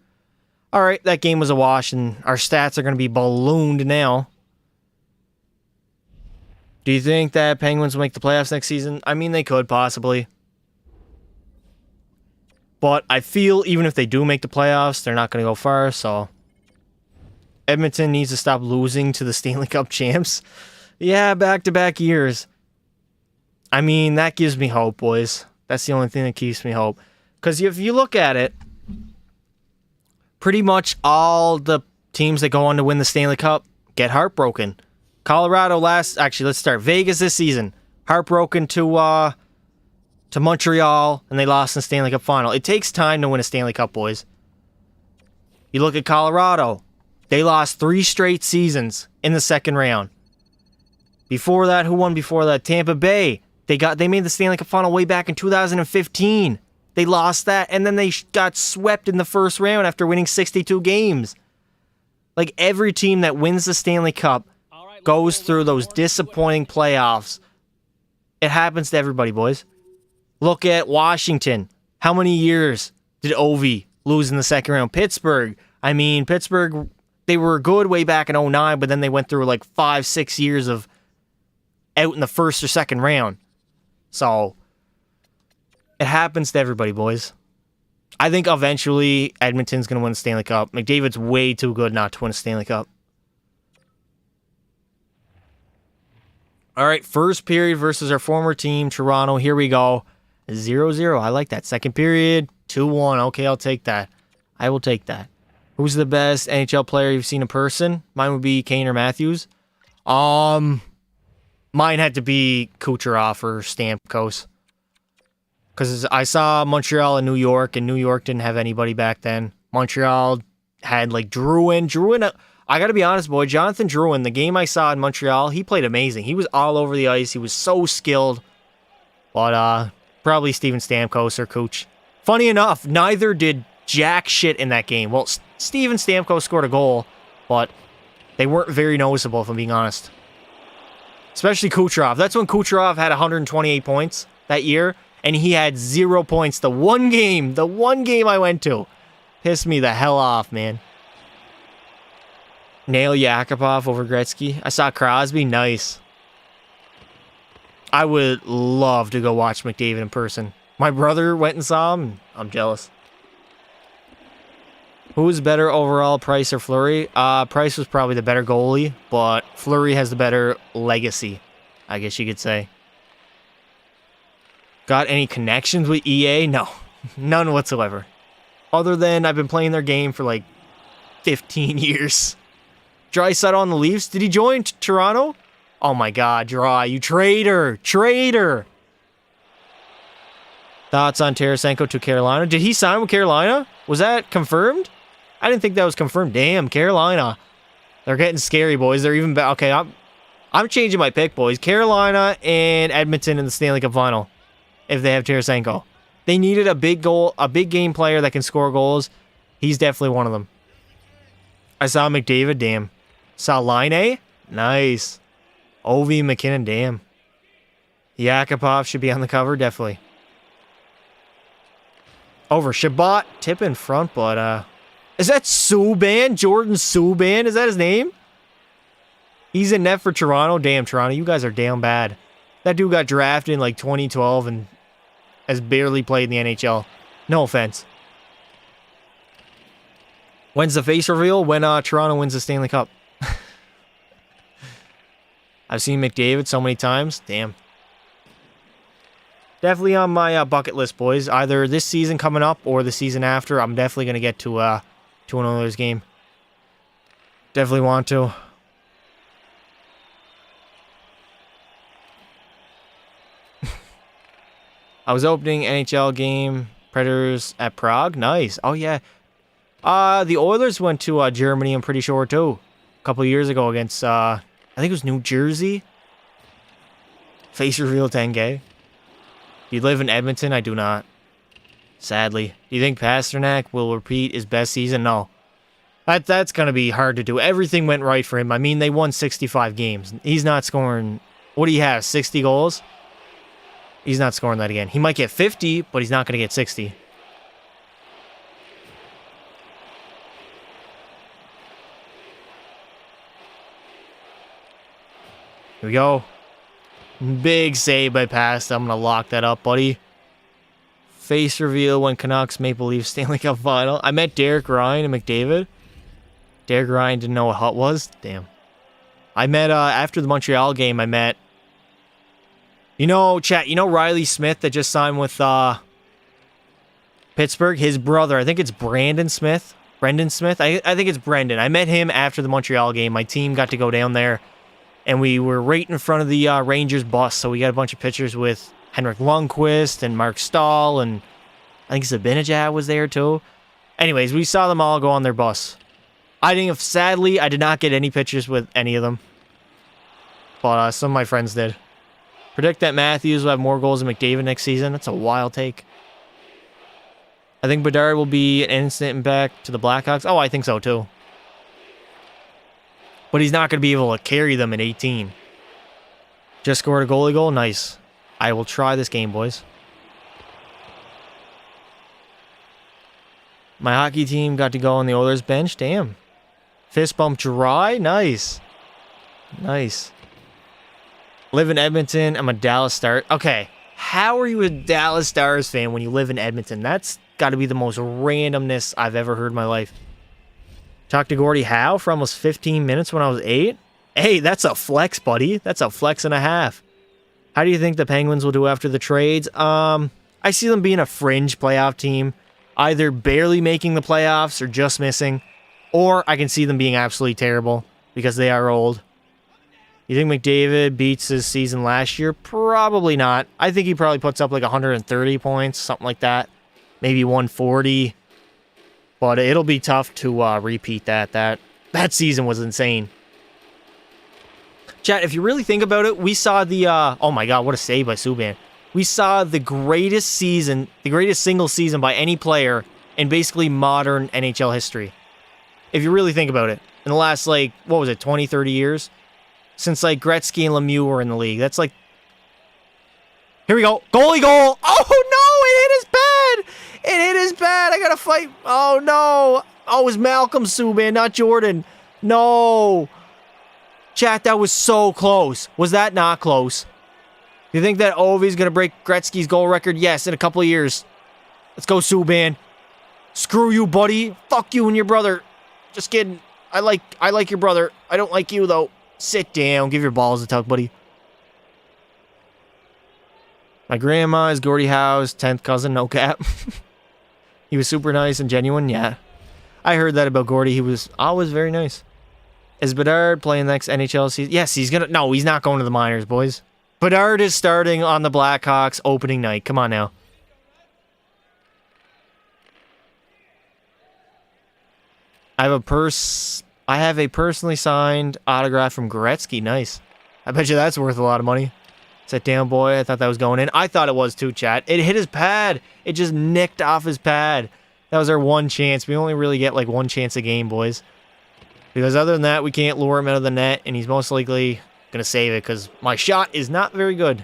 All right, that game was a wash, and our stats are going to be ballooned now. Do you think that Penguins will make the playoffs next season? I mean, they could, possibly. But I feel even if they do make the playoffs, they're not going to go far, so... Edmonton needs to stop losing to the Stanley Cup champs. Yeah, back-to-back years. I mean, that gives me hope, boys. That's the only thing that keeps me hope. Because if you look at it, pretty much all the teams that go on to win the Stanley Cup get heartbroken. Colorado actually, let's start. Vegas this season, heartbroken to Montreal, and they lost in the Stanley Cup final. It takes time to win a Stanley Cup, boys. You look at Colorado. They lost 3 straight seasons in the second round. Before that, who won before that? Tampa Bay. They made the Stanley Cup final way back in 2015. They lost that, and then they got swept in the first round after winning 62 games. Like, every team that wins the Stanley Cup goes through those disappointing playoffs. It happens to everybody, boys. Look at Washington. How many years did Ovi lose in the second round? Pittsburgh. I mean, Pittsburgh, they were good way back in 2009, but then they went through like 5-6 years of out in the first or second round. So, it happens to everybody, boys. I think eventually Edmonton's going to win the Stanley Cup. McDavid's way too good not to win a Stanley Cup. All right, first period versus our former team, Toronto. Here we go. 0-0. I like that. Second period, 2-1. Okay, I'll take that. I will take that. Who's the best NHL player you've seen in person? Mine would be Kane or Matthews. Mine had to be Kucherov or Stamkos. Because I saw Montreal and New York didn't have anybody back then. Montreal had like Drouin. I got to be honest, boy. Jonathan Drouin, the game I saw in Montreal, he played amazing. He was all over the ice. He was so skilled. But probably Steven Stamkos or Kuch. Funny enough, neither did jack shit in that game. Well, Steven Stamkos scored a goal, but they weren't very noticeable, if I'm being honest. Especially Kucherov. That's when Kucherov had 128 points that year, and he had 0 points the one game I went to. Pissed me the hell off, man. Nail Yakupov over Gretzky. I saw Crosby. Nice. I would love to go watch McDavid in person. My brother went and saw him, and I'm jealous. Who's better overall, Price or Fleury? Price was probably the better goalie, but Fleury has the better legacy, I guess you could say. Got any connections with EA? No. None whatsoever. Other than I've been playing their game for like 15 years. Draisaitl on the Leafs. Did he join Toronto? Oh my god, Dry, you traitor! Traitor! Thoughts on Tarasenko to Carolina? Did he sign with Carolina? Was that confirmed? I didn't think that was confirmed. Damn, Carolina. They're getting scary, boys. They're even better. Okay, I'm changing my pick, boys. Carolina and Edmonton in the Stanley Cup Final. If they have Tarasenko. They needed a big game player that can score goals. He's definitely one of them. I saw McDavid, damn. Saw Line. Nice. Ovi, McKinnon, damn. Yakupov should be on the cover, definitely. Over Shabbat, tip in front, but is that Subban? Jordan Subban? Is that his name? He's in net for Toronto. Damn, Toronto, you guys are damn bad. That dude got drafted in like 2012 and has barely played in the NHL. No offense. When's the face reveal? When Toronto wins the Stanley Cup. I've seen McDavid so many times. Damn. Definitely on my bucket list, boys. Either this season coming up or the season after. I'm definitely going to get to an Oilers game. Definitely want to. I was opening NHL game. Predators at Prague. Nice. Oh, yeah. The Oilers went to Germany, I'm pretty sure, too. A couple years ago against, I think it was New Jersey. Face reveal 10K. Do you live in Edmonton? I do not. Sadly. Do you think Pasternak will repeat his best season? No. That's going to be hard to do. Everything went right for him. I mean, they won 65 games. He's not scoring... What do you have, 60 goals? He's not scoring that again. He might get 50, but he's not going to get 60. Here we go. Big save by Pasta. I'm going to lock that up, buddy. Face reveal when Canucks Maple Leafs Stanley Cup Final. I met Derek Ryan and McDavid. Derek Ryan didn't know what hut was. Damn. I met, after the Montreal game, I met... You know, chat, you know Riley Smith that just signed with Pittsburgh? His brother, I think it's Brandon Smith. Brendan Smith? I think it's Brendan. I met him after the Montreal game. My team got to go down there. And we were right in front of the Rangers bus, so we got a bunch of pictures with Henrik Lundqvist and Mark Stahl, and I think Zibanejad was there too. Anyways, we saw them all go on their bus. Sadly, I did not get any pictures with any of them, but some of my friends did. Predict that Matthews will have more goals than McDavid next season. That's a wild take. I think Bedard will be an instant impact to the Blackhawks. Oh, I think so too. But he's not going to be able to carry them at 18. Just scored a goalie goal? Nice. I will try this game, boys. My hockey team got to go on the Oilers bench. Damn. Fist bump dry? Nice. Nice. Live in Edmonton. I'm a Dallas Stars. Okay. How are you a Dallas Stars fan when you live in Edmonton? That's got to be the most randomness I've ever heard in my life. Talked to Gordie Howe for almost 15 minutes when I was 8. Hey, that's a flex, buddy. That's a flex and a half. How do you think the Penguins will do after the trades? I see them being a fringe playoff team, either barely making the playoffs or just missing, or I can see them being absolutely terrible because they are old. You think McDavid beats his season last year? Probably not. I think he probably puts up like 130 points, something like that. Maybe 140. But it'll be tough to repeat that. That season was insane. Chat, if you really think about it, we saw the... oh my god, what a save by Subban. We saw the greatest season, the greatest single season by any player in basically modern NHL history. If you really think about it. In the last, like, what was it, 20, 30 years? Since, like, Gretzky and Lemieux were in the league. That's, like... Here we go. Goalie goal! Oh, no! It hit his pad! It hit his pad! I gotta fight! Oh, no! Oh, it was Malcolm Subban, not Jordan. No! Chat, that was so close. Was that not close? You think that Ovi's gonna break Gretzky's goal record? Yes, in a couple of years. Let's go, Subban. Screw you, buddy. Fuck you and your brother. Just kidding. I like your brother. I don't like you, though. Sit down. Give your balls a tug, buddy. My grandma is Gordie Howe's 10th cousin, no cap. He was super nice and genuine, yeah. I heard that about Gordie. He was always very nice. Is Bedard playing the next NHL season? Yes, he's gonna... No, he's not going to the minors, boys. Bedard is starting on the Blackhawks opening night. Come on now. I have a personally signed autograph from Gretzky. Nice. I bet you that's worth a lot of money. Sit down, boy. I thought that was going in. I thought it was too, chat. It hit his pad. It just nicked off his pad. That was our one chance. We only really get like one chance a game, boys. Because other than that, we can't lure him out of the net, and he's most likely going to save it because my shot is not very good.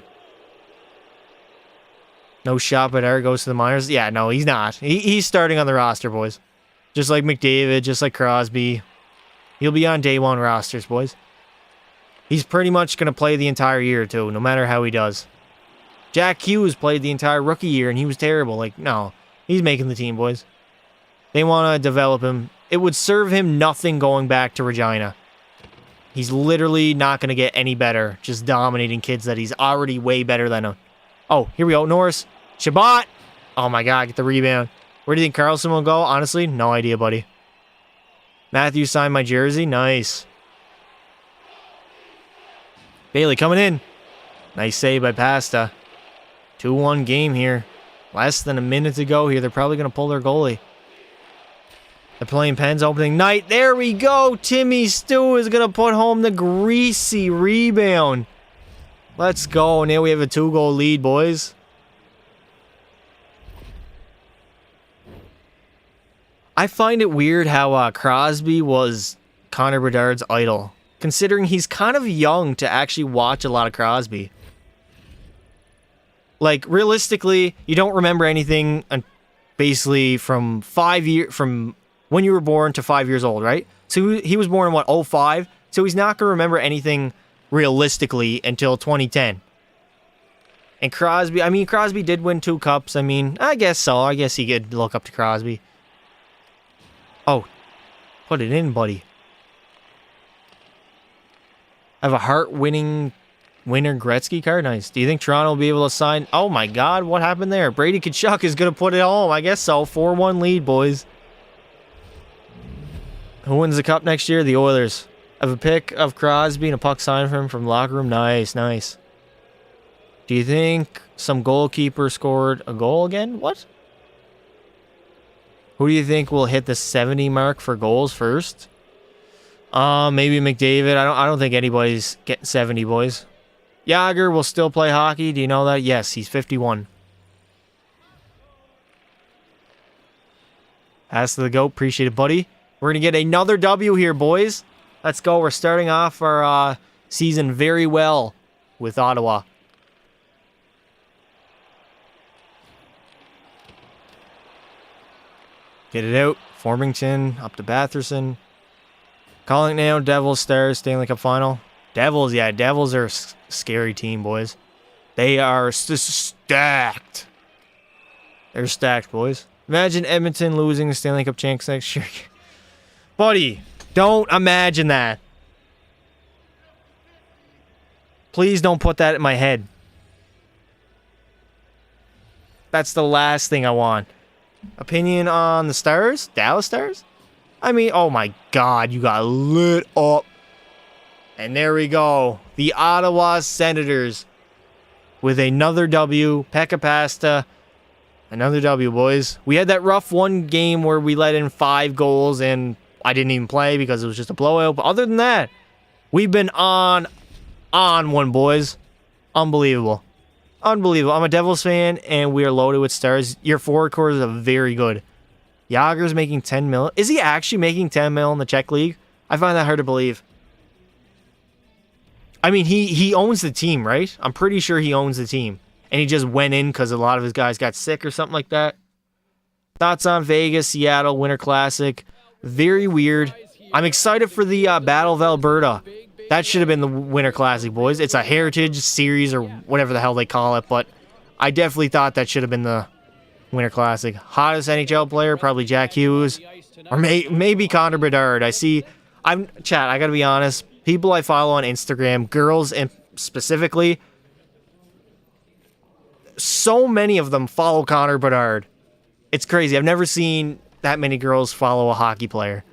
No shot, but Bedard goes to the minors. Yeah, no, he's not. He's starting on the roster, boys. Just like McDavid, just like Crosby. He'll be on day one rosters, boys. He's pretty much going to play the entire year, too, no matter how he does. Jack Hughes played the entire rookie year, and he was terrible. Like, no, he's making the team, boys. They want to develop him. It would serve him nothing going back to Regina. He's literally not going to get any better, just dominating kids that he's already way better than him. Oh, here we go, Norris. Shabbat! Oh my god, get the rebound. Where do you think Carlson will go? Honestly, no idea, buddy. Matthew signed my jersey. Nice. Bailey coming in. Nice save by Pasta. 2-1 game here. Less than a minute to go here. They're probably going to pull their goalie. They're playing Pens opening night. There we go. Timmy Stu is going to put home the greasy rebound. Let's go. Now we have a 2-goal lead, boys. I find it weird how Crosby was Connor Bedard's idol, considering he's kind of young to actually watch a lot of Crosby. Like, realistically, you don't remember anything basically from when you were born to 5 years old, right? So he was born in, what, 05? So he's not going to remember anything realistically until 2010. And Crosby did win 2 cups. I guess so. I guess he could look up to Crosby. Oh, put it in, buddy. I have a Hart-winning winner Gretzky card. Nice. Do you think Toronto will be able to sign? Oh my god, what happened there? Brady Tkachuk is going to put it home. I guess so. 4-1 lead, boys. Who wins the cup next year? The Oilers. I have a pick of Crosby and a puck signed for him from the locker room. Nice, nice. Do you think some goalkeeper scored a goal again? What? Who do you think will hit the 70 mark for goals first? Maybe McDavid. I don't think anybody's getting 70, boys. Yager will still play hockey. Do you know that? Yes, he's 51. Pass to the goat. Appreciate it, buddy. We're going to get another W here, boys. Let's go. We're starting off our season very well with Ottawa. Get it out. Formington up to Batherson. Calling now. Devils, Stars, Stanley Cup Final. Devils, yeah. Devils are a scary team, boys. They are stacked. They're stacked, boys. Imagine Edmonton losing the Stanley Cup champs next year. Buddy, don't imagine that. Please don't put that in my head. That's the last thing I want. Opinion on the Stars? Dallas Stars? I mean, oh my God, you got lit up. And there we go. The Ottawa Senators with another W. Pekka Pasta. Another W, boys. We had that rough one game where we let in 5 goals and I didn't even play because it was just a blowout. But other than that, we've been on one, boys. Unbelievable. Unbelievable. I'm a Devils fan, and we are loaded with stars. Your forward core is very good. Yager's making 10 mil. Is he actually making 10 mil in the Czech League? I find that hard to believe. I mean, he owns the team, right? I'm pretty sure he owns the team. And he just went in because a lot of his guys got sick or something like that. Thoughts on Vegas, Seattle, Winter Classic. Very weird. I'm excited for the Battle of Alberta. That should have been the Winter Classic, boys. It's a Heritage Series or whatever the hell they call it, but I definitely thought that should have been the Winter Classic. Hottest NHL player, probably Jack Hughes. Or maybe Connor Bedard. Chat, I gotta be honest. People I follow on Instagram, girls and specifically, so many of them follow Connor Bedard. It's crazy. I've never seen that many girls follow a hockey player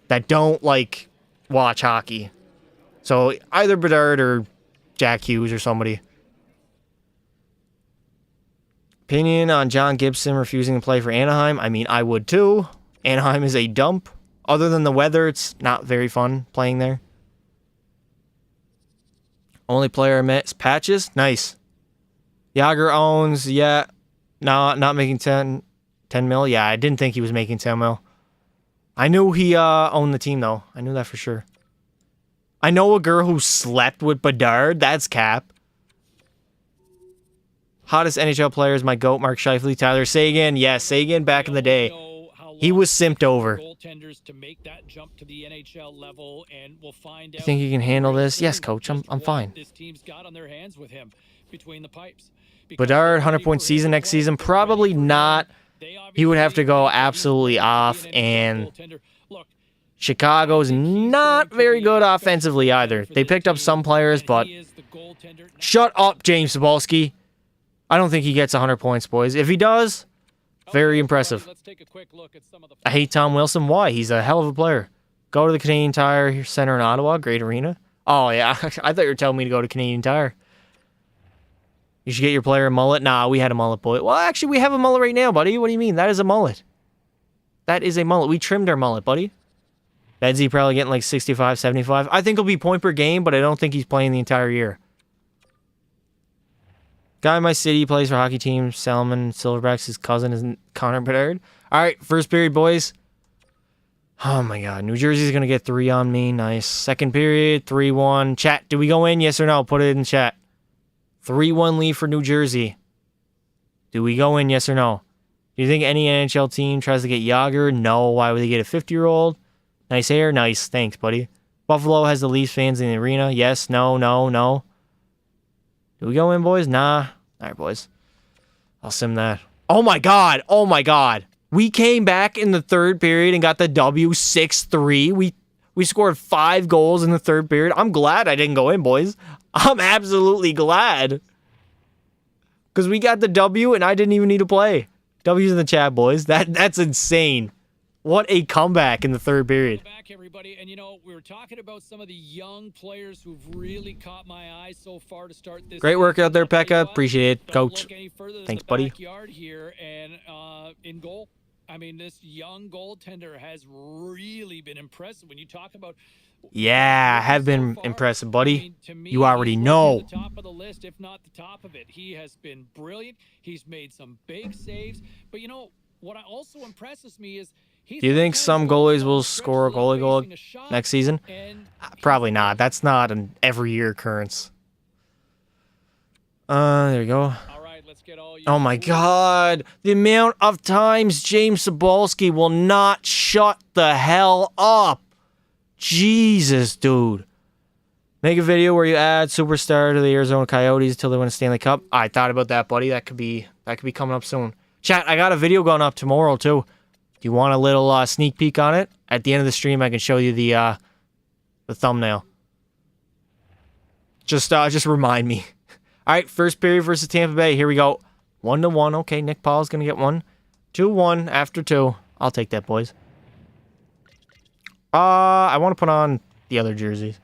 that don't, like, watch hockey. So either Bedard or Jack Hughes or somebody. Opinion on John Gibson refusing to play for Anaheim? I mean, I would too. Anaheim is a dump. Other than the weather, it's not very fun playing there. Only player I met is Patches. Nice. Yager owns, yeah. No, not making 10 mil. Yeah, I didn't think he was making 10 mil. I knew he owned the team, though. I knew that for sure. I know a girl who slept with Bedard. That's cap. Hottest NHL players, my GOAT, Mark Scheifele, Tyler Seguin. Yeah, Seguin back in the day. He was simped over. You think he can handle this? Yes, coach. I'm fine. Bedard, 100-point season next season? Probably not. He would have to go absolutely off, and Chicago's not very good offensively either. They picked up some players, but shut up, James Cybulski. I don't think he gets 100 points, boys. If he does, very impressive. I hate Tom Wilson. Why? He's a hell of a player. Go to the Canadian Tire Center in Ottawa. Great arena. Oh, yeah. I thought you were telling me to go to Canadian Tire. You should get your player a mullet. Nah, we had a mullet, boy. Well, actually, we have a mullet right now, buddy. What do you mean? That is a mullet. That is a mullet. We trimmed our mullet, buddy. Bedsy probably getting like 65, 75. I think he'll be point per game, but I don't think he's playing the entire year. Guy in my city plays for hockey team. Salmon Silverbacks. His cousin is Connor Bedard. All right, first period, boys. Oh, my God. New Jersey's going to get 3 on me. Nice. Second period, 3-1. Chat, do we go in? Yes or no? Put it in chat. 3-1 lead for New Jersey. Do we go in? Yes or no? Do you think any NHL team tries to get Yager? No. Why would they get a 50-year-old? Nice hair? Nice. Thanks, buddy. Buffalo has the least fans in the arena. Yes. No. No. No. Do we go in, boys? Nah. All right, boys. I'll sim that. Oh, my God. Oh, my God. We came back in the third period and got the W 6-3. We scored 5 goals in the third period. I'm glad I didn't go in, boys. I'm absolutely glad. Because we got the W and I didn't even need to play. W's in the chat, boys. That's insane. What a comeback in the third period. Back, everybody. And, you know, we were talking about some of the young players who've really caught my eye so far to start this. Great work out there, Pekka. Appreciate it, coach. Thanks, buddy. Here and in goal. I mean, this young goaltender has really been impressive. When you talk about... Yeah, I have been impressive, buddy. You already know. The top of the list, if not the top of it. He has been brilliant. He's made some big saves. But, you know, what also impresses me is... Do you think some goalies will score a goalie goal next season? Probably not. That's not an every year occurrence. There you go. Oh my God. The amount of times James Cybulski will not shut the hell up. Jesus, dude. Make a video where you add Superstar to the Arizona Coyotes until they win a Stanley Cup. I thought about that, buddy. That could be coming up soon. Chat, I got a video going up tomorrow too. Do you want a little sneak peek on it? At the end of the stream, I can show you the thumbnail. Just remind me. All right, first period versus Tampa Bay. Here we go. 1-1. Okay, Nick Paul's going to get one. 2-1 after 2. I'll take that, boys. I want to put on the other jerseys.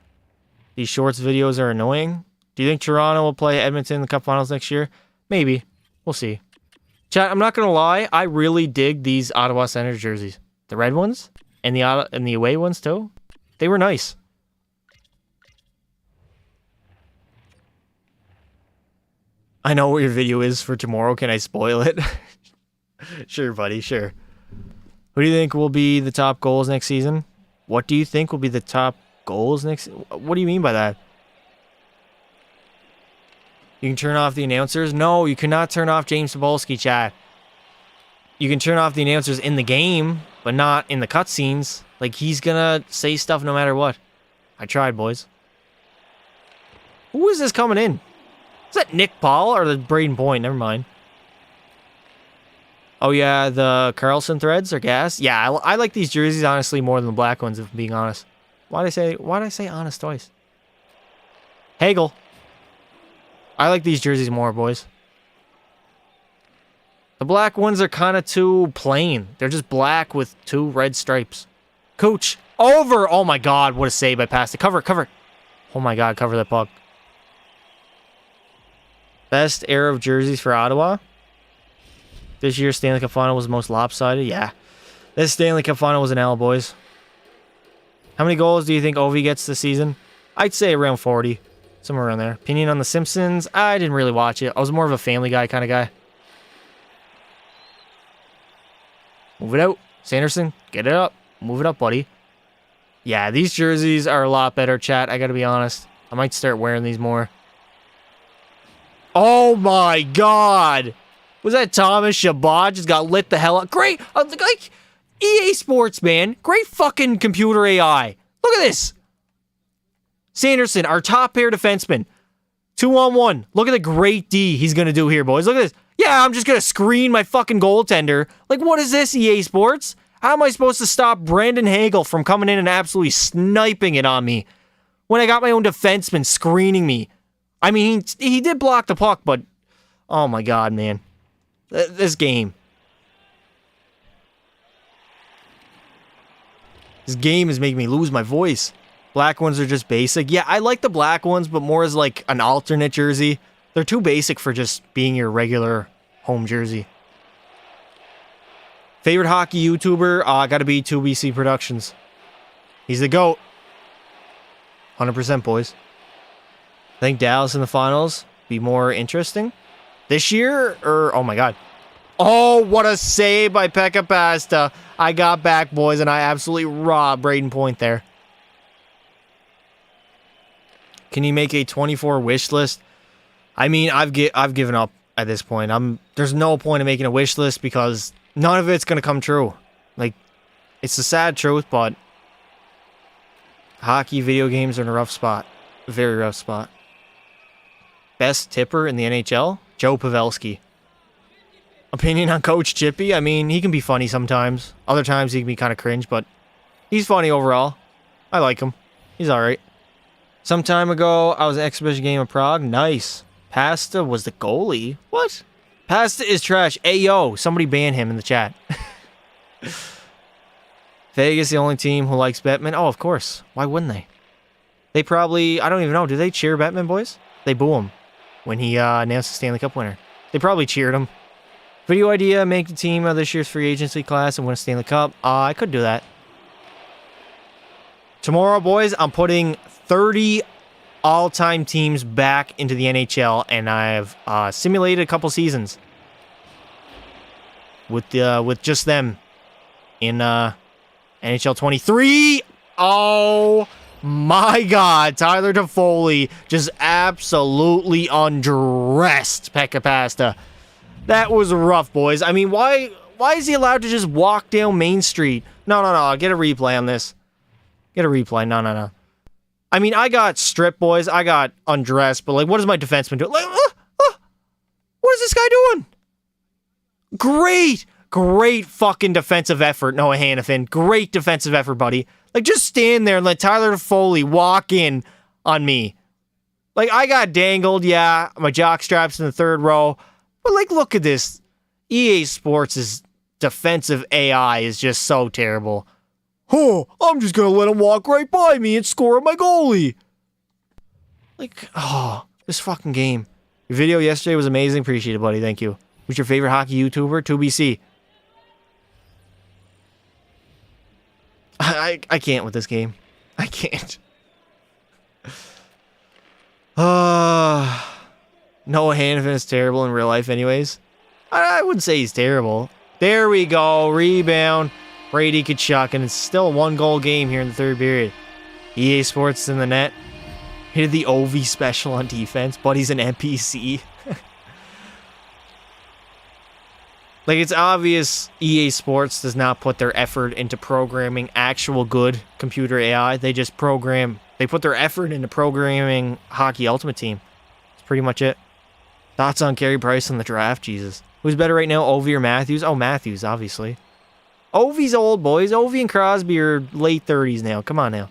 These shorts videos are annoying. Do you think Toronto will play Edmonton in the Cup Finals next year? Maybe. We'll see. Chat, I'm not going to lie. I really dig these Ottawa Senators jerseys. The red ones and the away ones, too. They were nice. I know what your video is for tomorrow. Can I spoil it? Sure, buddy. Sure. Who do you think will be the top goals next season? What do you think will be the top goals next? What do you mean by that? You can turn off the announcers? No, you cannot turn off James Cebulski, chat. You can turn off the announcers in the game, but not in the cutscenes. Like, he's gonna say stuff no matter what. I tried, boys. Who is this coming in? Is that Nick Paul or the Braden Point? Never mind. Oh, yeah, the Carlson threads are gas. Yeah, I like these jerseys, honestly, more than the black ones, if I'm being honest. Why'd I say honest twice? Hagel. I like these jerseys more, boys. The black ones are kind of too plain. They're just black with 2 red stripes. Coach, over! Oh, my God, what a save. I passed it. Cover. Oh, my God, cover that puck. Best era of jerseys for Ottawa? This year's Stanley Cup Final was the most lopsided? Yeah. This Stanley Cup Final was an L, boys. How many goals do you think Ovi gets this season? I'd say around 40. Somewhere around there. Opinion on The Simpsons? I didn't really watch it. I was more of a Family Guy kind of guy. Move it out. Sanderson, get it up. Move it up, buddy. Yeah, these jerseys are a lot better, chat. I gotta be honest. I might start wearing these more. Oh my God! Was that Thomas Chabot? Just got lit the hell up. Great! Like, EA Sports, man. Great fucking computer AI. Look at this! Sanderson, our top pair defenseman. 2-on-1. Look at the great D he's gonna do here, boys. Look at this. Yeah, I'm just gonna screen my fucking goaltender. Like, what is this, EA Sports? How am I supposed to stop Brandon Hagel from coming in and absolutely sniping it on me when I got my own defenseman screening me? I mean, he did block the puck, but oh my God, man. This game. This game is making me lose my voice. Black ones are just basic. Yeah, I like the black ones, but more as like an alternate jersey. They're too basic for just being your regular home jersey. Favorite hockey YouTuber? Gotta be 2BC Productions. He's the GOAT. 100%, boys. I think Dallas in the finals be more interesting this year, or oh my God. Oh, what a save by Pekka Pasta. I got back, boys, and I absolutely robbed Braden Point there. Can you make a 24 wish list? I mean, I've given up at this point. There's no point in making a wish list because none of it's gonna come true. Like, it's the sad truth, but hockey video games are in a rough spot. Very rough spot. Best tipper in the NHL? Joe Pavelski. Opinion on Coach Chippy? I mean, he can be funny sometimes. Other times he can be kind of cringe, but he's funny overall. I like him. He's alright. Some time ago, I was at an exhibition game in Prague. Nice. Pasta was the goalie? What? Pasta is trash. Ayo, somebody ban him in the chat. Vegas, the only team who likes Bettman? Oh, of course. Why wouldn't they? They probably, I don't even know. Do they cheer Bettman, boys? They boo him when he announced the Stanley Cup winner. They probably cheered him. Video idea, make the team of this year's free agency class and win a Stanley Cup. I could do that. Tomorrow, boys, I'm putting 30 all-time teams back into the NHL, and I've simulated a couple seasons with just them in NHL 23. Oh my God, Tyler Toffoli just absolutely undressed Pekka Pasta. That was rough, boys. I mean, why is he allowed to just walk down Main Street? No. Get a replay on this. Get a replay. No. I mean, I got stripped, boys. I got undressed, but like, what does my defenseman do? Like, what is this guy doing? Great fucking defensive effort, Noah Hannafin. Great defensive effort, buddy. Like, just stand there and let Tyler Toffoli walk in on me. Like, I got dangled, yeah. My jock straps in the third row. But, like, look at this. EA Sports' defensive AI is just so terrible. Oh, I'm just going to let him walk right by me and score at my goalie. Like, oh, this fucking game. Your video yesterday was amazing. Appreciate it, buddy. Thank you. Who's your favorite hockey YouTuber? 2BC. I can't with this game. I can't. Noah Hanifin is terrible in real life anyways. I wouldn't say he's terrible. There we go. Rebound. Brady Kachuk, and it's still a 1-goal game here in the third period. EA Sports in the net. He did the OV special on defense, but he's an NPC. Like, it's obvious EA Sports does not put their effort into programming actual good computer AI. They just they put their effort into programming Hockey Ultimate Team. That's pretty much it. Thoughts on Carey Price in the draft? Jesus. Who's better right now, Ovi or Matthews? Oh, Matthews, obviously. Ovi's old, boys. Ovi and Crosby are late 30s now. Come on now.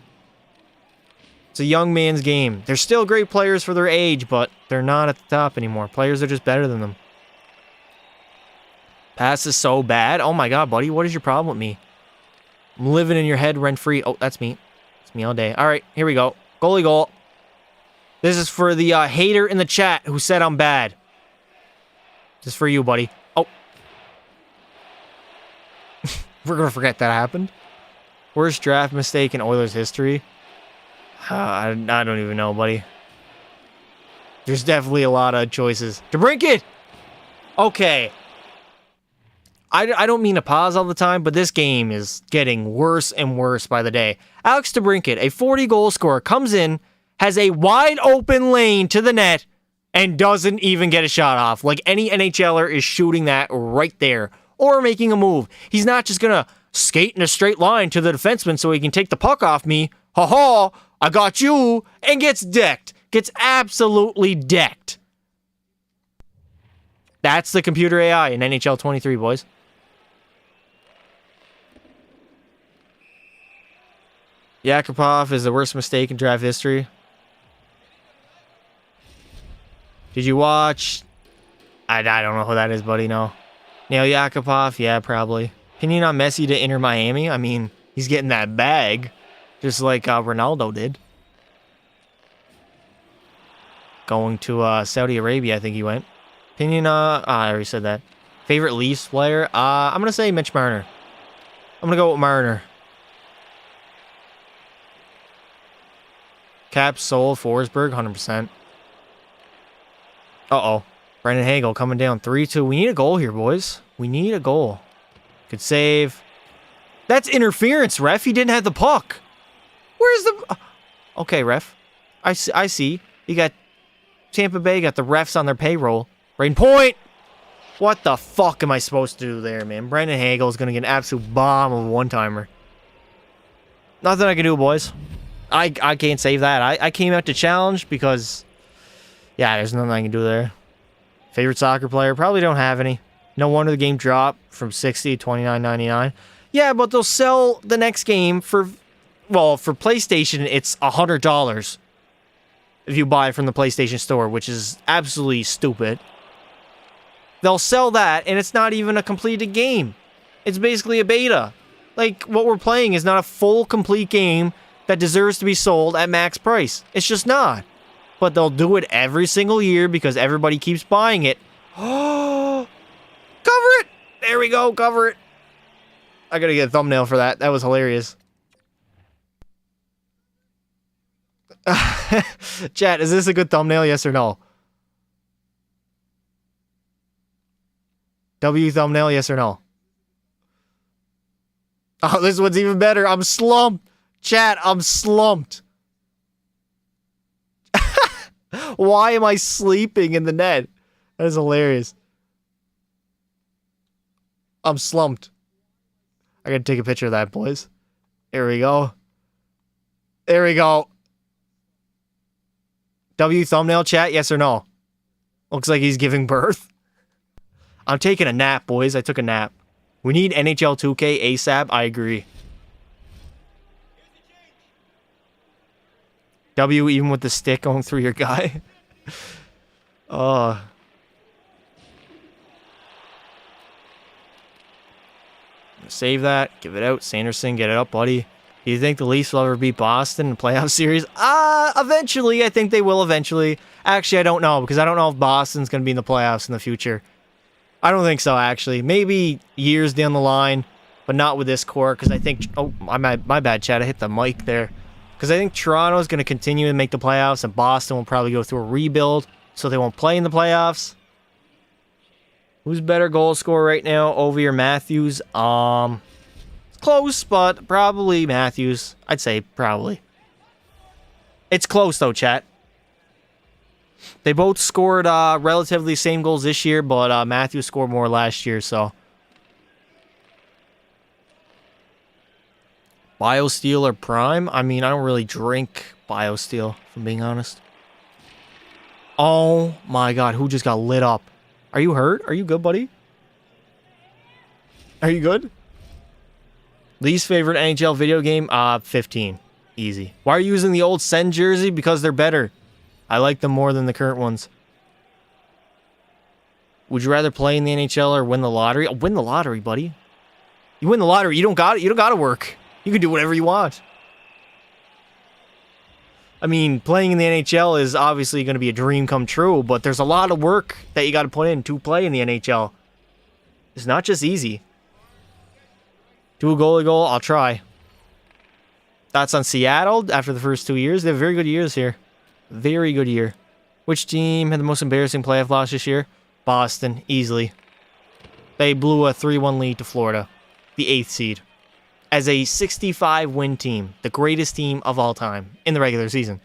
It's a young man's game. They're still great players for their age, but they're not at the top anymore. Players are just better than them. Pass is so bad. Oh my god, buddy. What is your problem with me? I'm living in your head rent-free. Oh, that's me. It's me all day. All right, here we go. Goalie goal. This is for the hater in the chat who said I'm bad. This is for you, buddy. Oh. We're going to forget that happened. Worst draft mistake in Oilers history? I don't even know, buddy. There's definitely a lot of choices. DeBrincat! Okay. I don't mean to pause all the time, but this game is getting worse and worse by the day. Alex DeBrincat, a 40-goal scorer, comes in, has a wide-open lane to the net, and doesn't even get a shot off. Like any NHLer is shooting that right there, or making a move. He's not just going to skate in a straight line to the defenseman so he can take the puck off me. Ha-ha, I got you, and gets decked. Gets absolutely decked. That's the computer AI in NHL 23, boys. Yakupov is the worst mistake in draft history. Did you watch? I don't know who that is, buddy. No. Neil Yakupov? Yeah, probably. Opinion on Messi to Inter Miami? I mean, he's getting that bag. Just like Ronaldo did. Going to Saudi Arabia, I think he went. Opinion, I already said that. Favorite Leafs player? I'm going to say Mitch Marner. I'm going to go with Marner. Cap sold Forsberg, 100%. Uh-oh. Brendan Hagel coming down 3-2. We need a goal here, boys. We need a goal. Good save. That's interference, ref. He didn't have the puck. Where's the... Okay, ref. I see. You got... Tampa Bay got the refs on their payroll. Braden Point! What the fuck am I supposed to do there, man? Brendan Hagel is going to get an absolute bomb of a one-timer. Nothing I can do, boys. I can't save that. I came out to challenge because... Yeah, there's nothing I can do there. Favorite soccer player? Probably don't have any. No wonder the game dropped from $60 to $29.99. Yeah, but they'll sell the next game for... Well, for PlayStation, it's $100. If you buy it from the PlayStation Store, which is absolutely stupid. They'll sell that, and it's not even a completed game. It's basically a beta. Like, what we're playing is not a full, complete game that deserves to be sold at max price. It's just not. But they'll do it every single year because everybody keeps buying it. Oh, cover it! There we go, cover it. I gotta get a thumbnail for that. That was hilarious. Chat, is this a good thumbnail, yes or no? W thumbnail, yes or no? Oh, this one's even better. I'm slumped. Chat, I'm slumped. Why am I sleeping in the net? That is hilarious. I'm slumped. I gotta take a picture of that, boys. Here we go. There we go. W thumbnail, chat, yes or no? Looks like he's giving birth. I'm taking a nap, boys. I took a nap. We need NHL 2K ASAP. I agree. W even with the stick going through your guy. Save that. Give it out. Sanderson, get it up, buddy. Do you think the Leafs will ever beat Boston in the playoff series? Eventually. I think they will eventually. Actually, I don't know, because I don't know if Boston's going to be in the playoffs in the future. I don't think so, actually. Maybe years down the line, but not with this core, because I think... Oh, my bad, Chad. I hit the mic there. Because I think Toronto is going to continue to make the playoffs, and Boston will probably go through a rebuild, so they won't play in the playoffs. Who's better goal scorer right now, Ovi or Matthews? Close, but probably Matthews. I'd say probably. It's close, though, chat. They both scored relatively same goals this year, but Matthews scored more last year, so. BioSteel or Prime? I mean, I don't really drink BioSteel, if I'm being honest. Oh my god, who just got lit up? Are you hurt? Are you good, buddy? Are you good? Least favorite NHL video game? 15. Easy. Why are you using the old Send jersey? Because they're better. I like them more than the current ones. Would you rather play in the NHL or win the lottery? Oh, win the lottery, buddy. You win the lottery, you don't got it. You don't got to work. You can do whatever you want. I mean, playing in the NHL is obviously going to be a dream come true, but there's a lot of work that you got to put in to play in the NHL. It's not just easy. Do a goalie goal, I'll try. Thoughts on Seattle after the first 2 years? They have very good years here. Very good year. Which team had the most embarrassing playoff loss this year? Boston, easily. They blew a 3-1 lead to Florida, the 8th seed, as a 65-win team, the greatest team of all time in the regular season.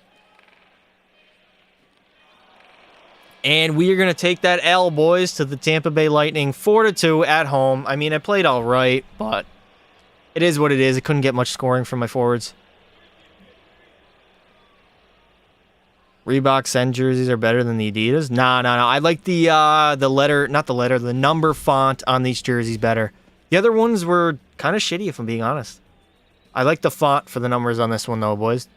And we are going to take that L, boys, to the Tampa Bay Lightning, 4-2 at home. I mean, I played all right, but it is what it is. I couldn't get much scoring from my forwards. Reebok Send jerseys are better than the Adidas. No. I like the number font on these jerseys better. The other ones were kind of shitty, if I'm being honest. I like the font for the numbers on this one, though, boys.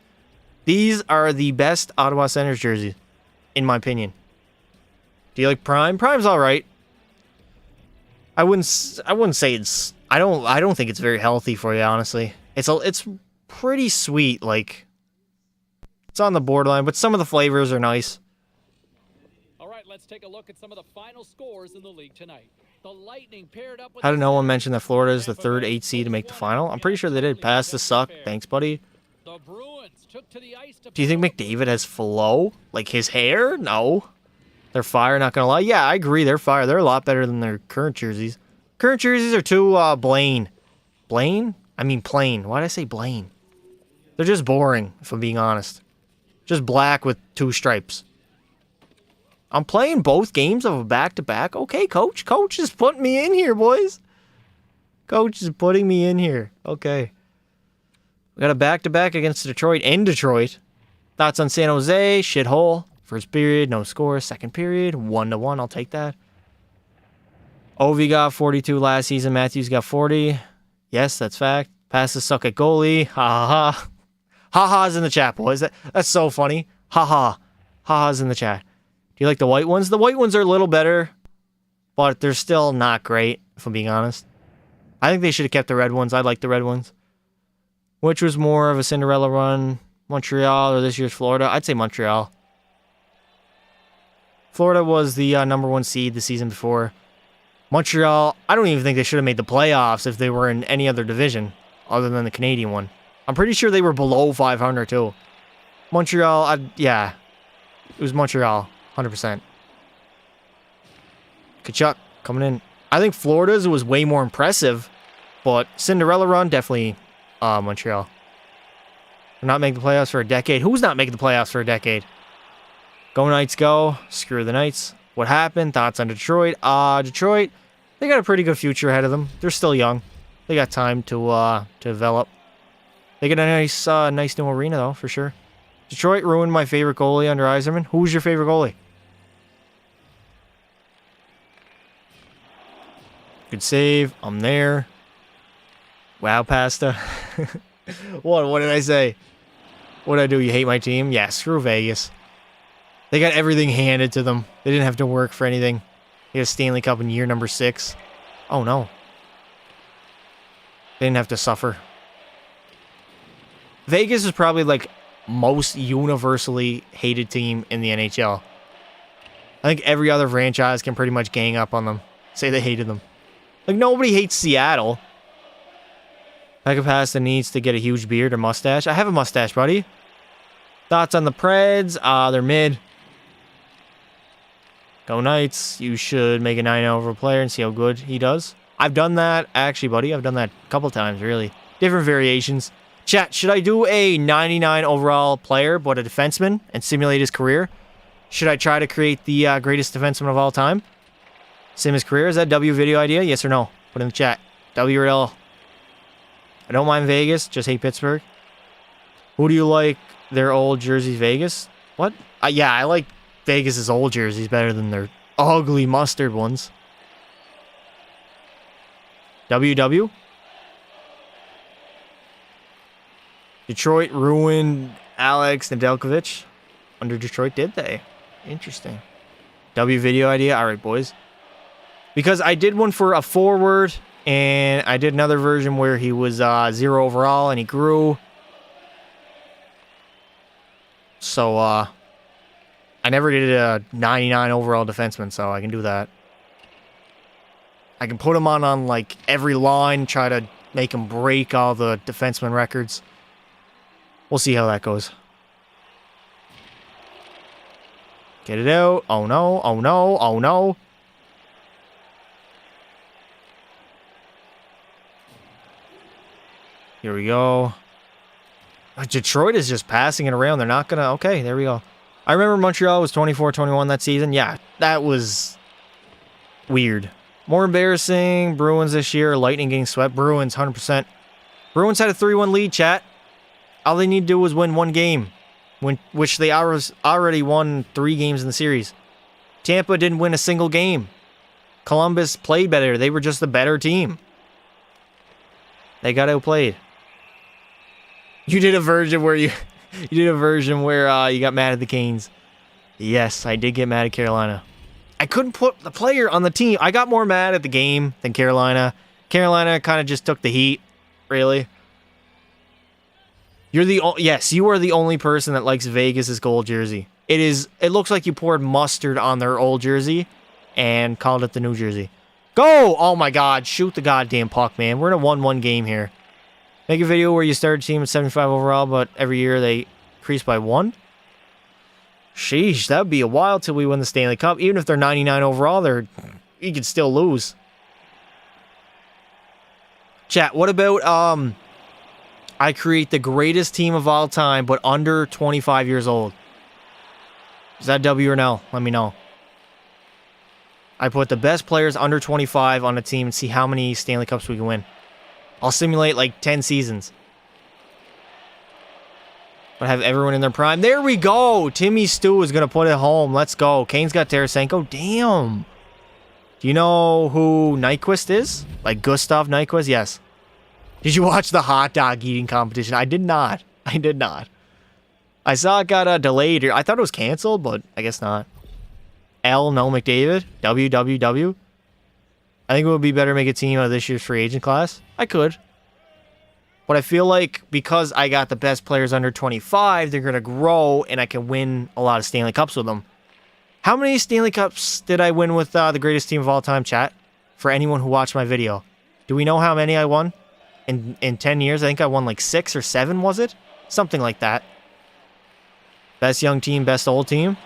These are the best Ottawa Senators jerseys, in my opinion. Do you like Prime? Prime's all right. I wouldn't say it's. I don't think it's very healthy for you, honestly. It's pretty sweet, like. It's on the borderline, but some of the flavors are nice. All right, let's take a look at some of the final scores in the league tonight. The Lightning paired up with How did no one mention that Florida is the third 8 seed to make the final? I'm pretty sure they did. Pass the suck. Thanks, buddy. The Bruins took to the ice to Do you think McDavid has flow? Like his hair? No. They're fire, not gonna lie. Yeah, I agree. They're fire. They're a lot better than their current jerseys. Current jerseys are too Blaine. Blaine? I mean plain. Why did I say Blaine? They're just boring, if I'm being honest. Just black with 2 stripes. I'm playing both games of a back-to-back. Okay, coach. Coach is putting me in here, boys. Coach is putting me in here. Okay. We got a back-to-back against Detroit in Detroit. Thoughts on San Jose? Shithole. First period, no score. Second period, 1-1. I'll take that. Ovi got 42 last season. Matthews got 40. Yes, that's fact. Passes suck at goalie. Ha ha ha. Ha-ha's in the chat, boys. That's so funny. Ha-ha. Ha-ha's in the chat. Do you like the white ones? The white ones are a little better, but they're still not great, if I'm being honest. I think they should have kept the red ones. I like the red ones. Which was more of a Cinderella run, Montreal or this year's Florida? I'd say Montreal. Florida was the number 1 seed the season before. Montreal, I don't even think they should have made the playoffs if they were in any other division other than the Canadian one. I'm pretty sure they were below 500, too. Montreal, yeah. It was Montreal, 100%. Kachuk coming in. I think Florida's was way more impressive, but Cinderella run, definitely Montreal. They're not making the playoffs for a decade. Who's not making the playoffs for a decade? Go Knights, go. Screw the Knights. What happened? Thoughts on Detroit? Detroit, they got a pretty good future ahead of them. They're still young. They got time to develop. They get a nice new arena, though, for sure. Detroit ruined my favorite goalie under Yzerman. Who's your favorite goalie? Good save. I'm there. Wow, pasta. What did I say? What'd I do? You hate my team? Yeah, screw Vegas. They got everything handed to them. They didn't have to work for anything. They had a Stanley Cup in year number 6. Oh, no. They didn't have to suffer. Vegas is probably, like, most universally hated team in the NHL. I think every other franchise can pretty much gang up on them. Say they hated them. Like, nobody hates Seattle. Pekka needs to get a huge beard or mustache. I have a mustache, buddy. Thoughts on the Preds? They're mid. Go Knights. You should make a 9 over player and see how good he does. I've done that, actually, buddy. I've done that a couple times, really. Different variations. Chat, should I do a 99 overall player, but a defenseman, and simulate his career? Should I try to create the greatest defenseman of all time? Sim his career? Is that W video idea? Yes or no? Put in the chat. W or L. I don't mind Vegas, just hate Pittsburgh. Who do you like their old jerseys, Vegas? What? Yeah, I like Vegas's old jerseys better than their ugly mustard ones. WW? Detroit ruined Alex Nedeljkovic. Under Detroit, did they? Interesting. W video idea? Alright, boys. Because I did one for a forward, and I did another version where he was 0 overall, and he grew. So, I never did a 99 overall defenseman, so I can do that. I can put him on like, every line, try to make him break all the defenseman records. We'll see how that goes. Get it out. Oh, no. Oh, no. Oh, no. Here we go. Detroit is just passing it around. They're not going to... Okay, there we go. I remember Montreal was 24-21 that season. Yeah, that was weird. More embarrassing. Bruins this year. Lightning getting swept. Bruins, 100%. Bruins had a 3-1 lead, chat. All they need to do was win one game, which they already won 3 games in the series. Tampa didn't win a single game. Columbus played better. They were just the better team. They got outplayed. You did a version where you got mad at the Canes. Yes, I did get mad at Carolina. I couldn't put the player on the team. I got more mad at the game than Carolina. Carolina kind of just took the heat, really. Yes, you are the only person that likes Vegas's gold jersey. It looks like you poured mustard on their old jersey and called it the new jersey. Go! Oh my god, shoot the goddamn puck, man. We're in a 1-1 game here. Make a video where you start a team at 75 overall, but every year they increase by 1. Sheesh, that would be a while till we win the Stanley Cup. Even if they're 99 overall, you could still lose. Chat, what about I create the greatest team of all time, but under 25 years old? Is that W or no? Let me know. I put the best players under 25 on a team and see how many Stanley Cups we can win. I'll simulate like 10 seasons. But have everyone in their prime. There we go. Timmy Stu is going to put it home. Let's go. Kane's got Tarasenko. Damn. Do you know who Nyquist is? Like Gustav Nyquist? Yes. Did you watch the hot dog eating competition? I did not. I did not. I saw it got delayed. I thought it was canceled, but I guess not. L. No McDavid. WWW. I think it would be better to make a team out of this year's free agent class. I could. But I feel like because I got the best players under 25, they're going to grow and I can win a lot of Stanley Cups with them. How many Stanley Cups did I win with the greatest team of all time, chat? For anyone who watched my video. Do we know how many I won? In 10 years, I think I won like 6 or 7, was it? Something like that. Best young team, best old team.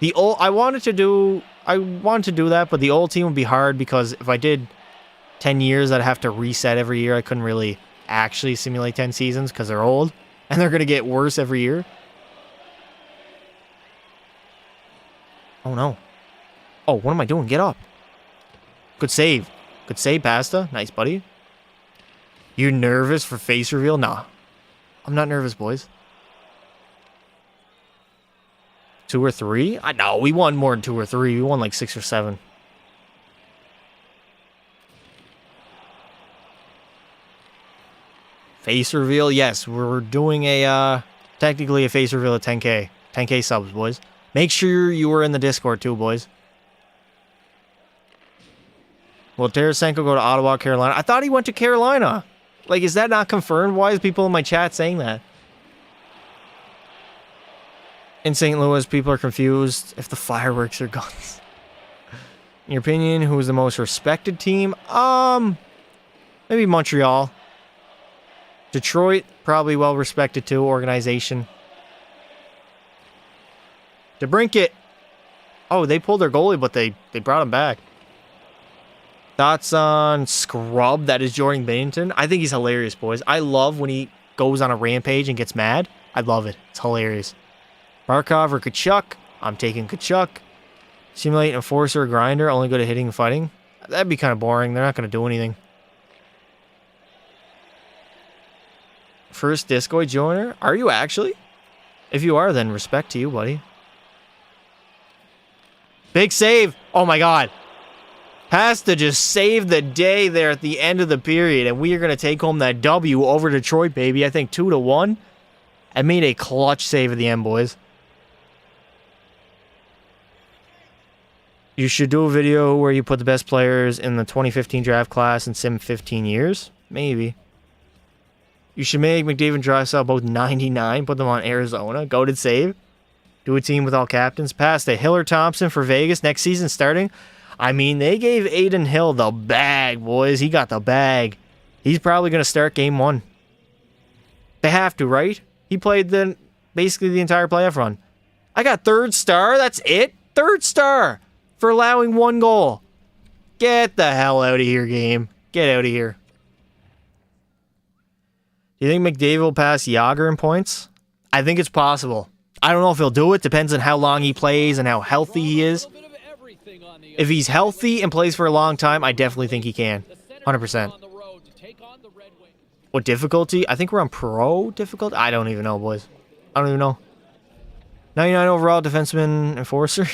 I wanted to do that, but the old team would be hard because if I did 10 years, I'd have to reset every year. I couldn't really actually simulate 10 seasons because they're old, and they're going to get worse every year. Oh, no. Oh, what am I doing? Get up. Good save. Good save, Pasta. Nice, buddy. You nervous for face reveal? Nah. I'm not nervous, boys. 2 or 3? I know, we won more than 2 or 3. We won like 6 or 7. Face reveal. Yes, we're doing a, technically a face reveal at 10K. 10K subs, boys. Make sure you are in the Discord too, boys. Will Tarasenko go to Ottawa, Carolina? I thought he went to Carolina. Like, is that not confirmed? Why is people in my chat saying that? In St. Louis, people are confused if the fireworks are guns. In your opinion, who is the most respected team? Maybe Montreal. Detroit, probably well respected too, organization. DeBrincat. Oh, they pulled their goalie, but they brought him back. Thoughts on Scrub, that is Jordan Binnington? I think he's hilarious, boys. I love when he goes on a rampage and gets mad. I love it. It's hilarious. Barkov or Kachuk? I'm taking Kachuk. Simulate Enforcer or Grinder, only good at hitting and fighting? That'd be kind of boring. They're not going to do anything. First Disco joiner? Are you actually? If you are, then respect to you, buddy. Big save. Oh my god. Has to just save the day there at the end of the period, and we are going to take home that W over Detroit, baby. I think 2-1. I made a clutch save at the end, boys. You should do a video where you put the best players in the 2015 draft class and sim 15 years. Maybe. You should make McDavid and Draisaitl both 99. Put them on Arizona. Goated save. Do a team with all captains. Pass to Hiller Thompson for Vegas next season starting. I mean, they gave Aiden Hill the bag, boys. He got the bag. He's probably going to start game 1. They have to, right? He played basically the entire playoff run. I got 3rd star. That's it. 3rd star for allowing 1 goal. Get the hell out of here, game. Get out of here. Do you think McDavid will pass Yager in points? I think it's possible. I don't know if he'll do it. Depends on how long he plays and how healthy he is. If he's healthy and plays for a long time, I definitely think he can. 100%. What difficulty? I think we're on pro difficulty. I don't even know, boys. I don't even know. 99 overall defenseman enforcer.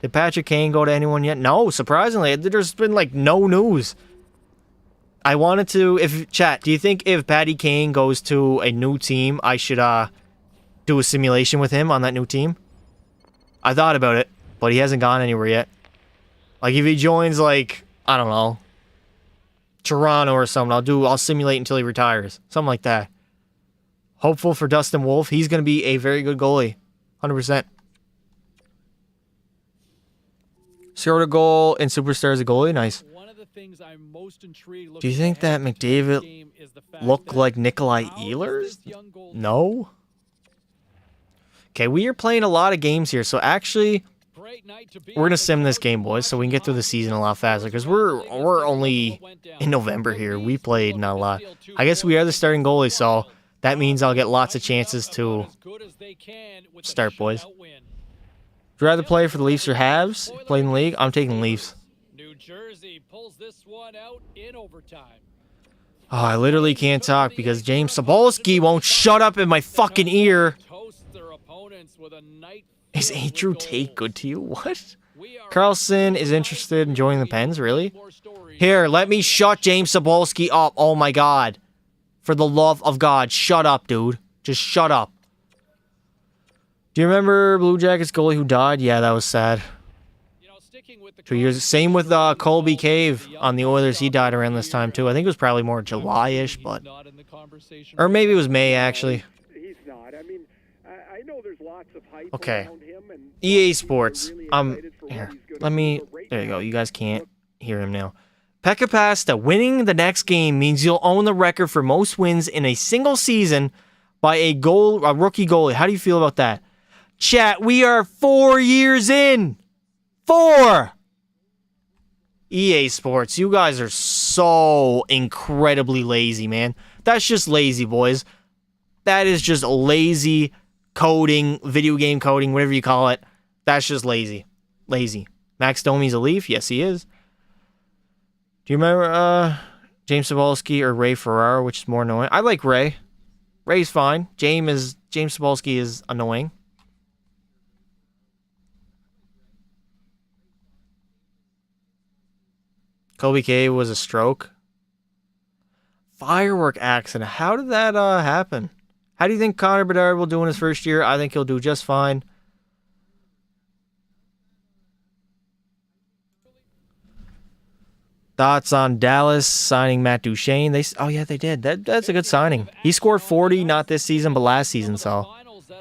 Did Patrick Kane go to anyone yet? No, surprisingly. There's been like no news. I wanted to, chat, do you think if Patty Kane goes to a new team, I should do a simulation with him on that new team? I thought about it, but he hasn't gone anywhere yet. Like if he joins like, I don't know, Toronto or something, I'll simulate until he retires. Something like that. Hopeful for Dustin Wolf. He's going to be a very good goalie. 100%. Scored a goal in Superstar as a goalie. Nice. Do you think that McDavid looked like Nikolai Ehlers? No. Okay, we are playing a lot of games here, so actually, we're going to sim this game, boys, so we can get through the season a lot faster, because we're only in November here. We played not a lot. I guess we are the starting goalie, so that means I'll get lots of chances to start, boys. Would you rather play for the Leafs or Habs? Play in the league? I'm taking Leafs. New Jersey pulls this one out in overtime. Oh, I literally can't talk because James Sobolski won't shut up in my fucking ear. Is Andrew Tate good to you? What? Carlson is interested in joining the Pens, really? Here, let me shut James Sobolski up. Oh my god. For the love of God, shut up, dude. Just shut up. Do you remember Blue Jackets goalie who died? Yeah, that was sad. 2 years. Same with Colby Cave on the Oilers. He died around this time, too. I think it was probably more July-ish, but... Or maybe it was May, actually. He's not. I mean, I know there's lots of hype around him. And EA Sports. Here. Let me... There you go. You guys can't hear him now. Pekka Pasta. Winning the next game means you'll own the record for most wins in a single season by a rookie goalie. How do you feel about that? Chat, we are 4 years in. 4! EA Sports, you guys are so incredibly lazy, man. That's just lazy, boys. That is just lazy coding, video game coding, whatever you call it. That's just lazy. Lazy. Max Domi's a Leaf? Yes, he is. Do you remember James Sobolski or Ray Ferraro, which is more annoying? I like Ray. Ray's fine. James Sobolski is annoying. Colby K was a stroke. Firework accident. How did that happen? How do you think Connor Bedard will do in his first year? I think he'll do just fine. Thoughts on Dallas signing Matt Duchene? They did. That's a good signing. He scored 40, not this season, but last season. So,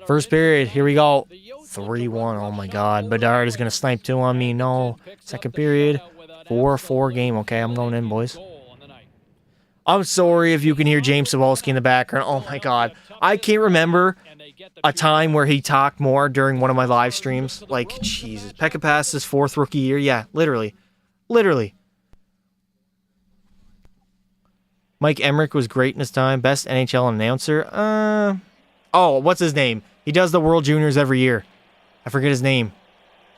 first period, here we go. 3-1. Oh my God. Bedard is gonna snipe 2 on me. No. Second period, 4-4 game. Okay, I'm going in, boys. I'm sorry if you can hear James Cebulski in the background. Oh my God. I can't remember a time where he talked more during one of my live streams. Like, Jesus. Pekka passed his 4th rookie year. Yeah, literally. Mike Emmerich was great in his time. Best NHL announcer. Oh, what's his name? He does the World Juniors every year. I forget his name.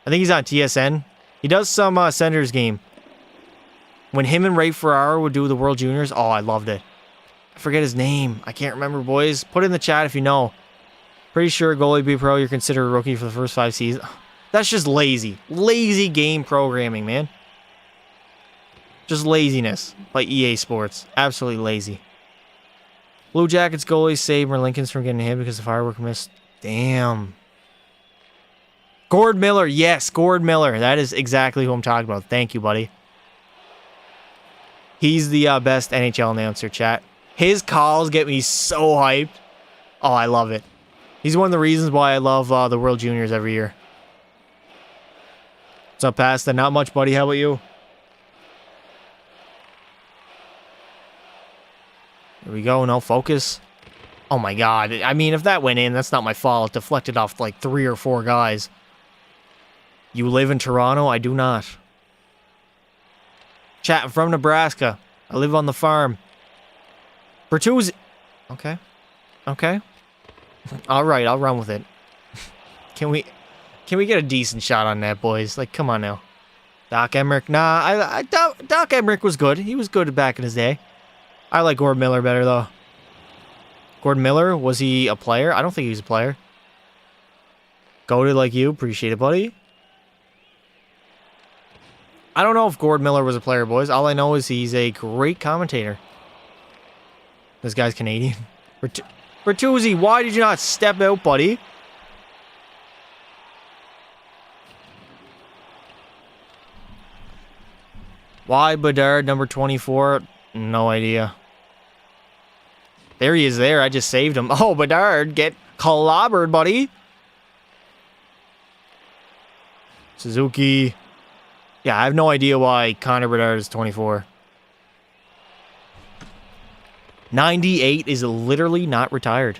I think he's on TSN. He does some Senators game. When him and Ray Ferraro would do the World Juniors, oh, I loved it. I forget his name. I can't remember, boys. Put it in the chat if you know. Pretty sure Goalie Be Pro, you're considered a rookie for the first 5 seasons. That's just lazy. Lazy game programming, man. Just laziness by EA Sports. Absolutely lazy. Blue Jackets goalie saved Lincoln's from getting hit because the firework missed. Damn. Gord Miller. Yes, Gord Miller. That is exactly who I'm talking about. Thank you, buddy. He's the best NHL announcer, chat. His calls get me so hyped. Oh, I love it. He's one of the reasons why I love the World Juniors every year. What's up, Pasta? Not much, buddy. How about you? Here we go. No focus. Oh, my God. I mean, if that went in, that's not my fault. It deflected off like 3 or 4 guys. You live in Toronto? I do not. Chat, I'm from Nebraska. I live on the farm. Bertuzzi. Okay. All right, I'll run with it. Can we get a decent shot on that, boys? Like, come on now. Doc Emmerich. Nah, Doc Emmerich was good. He was good back in his day. I like Gord Miller better, though. Gord Miller, was he a player? I don't think he was a player. Goated like you. Appreciate it, buddy. I don't know if Gord Miller was a player, boys. All I know is he's a great commentator. This guy's Canadian. Bertuzzi, why did you not step out, buddy? Why Bedard, number 24? No idea. There he is there. I just saved him. Oh, Bedard, get clobbered, buddy. Suzuki. Yeah, I have no idea why Connor Bedard is 24. 98 is literally not retired.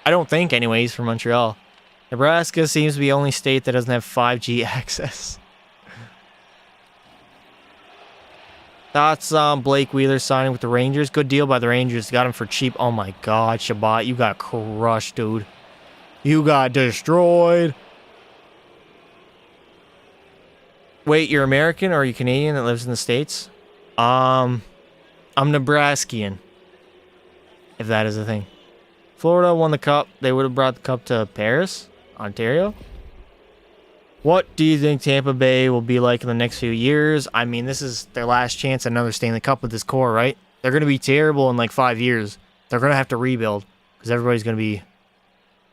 I don't think, anyways, for Montreal. Nebraska seems to be the only state that doesn't have 5G access. Thoughts on Blake Wheeler signing with the Rangers? Good deal by the Rangers. Got him for cheap. Oh my God, Shabbat, you got crushed, dude. You got destroyed. Wait, you're American or are you Canadian that lives in the States? I'm Nebraskian. If that is a thing. Florida won the cup. They would have brought the cup to Paris, Ontario. What do you think Tampa Bay will be like in the next few years? I mean, this is their last chance at another Stanley Cup with this core, right? They're going to be terrible in like 5 years. They're going to have to rebuild because everybody's going to be,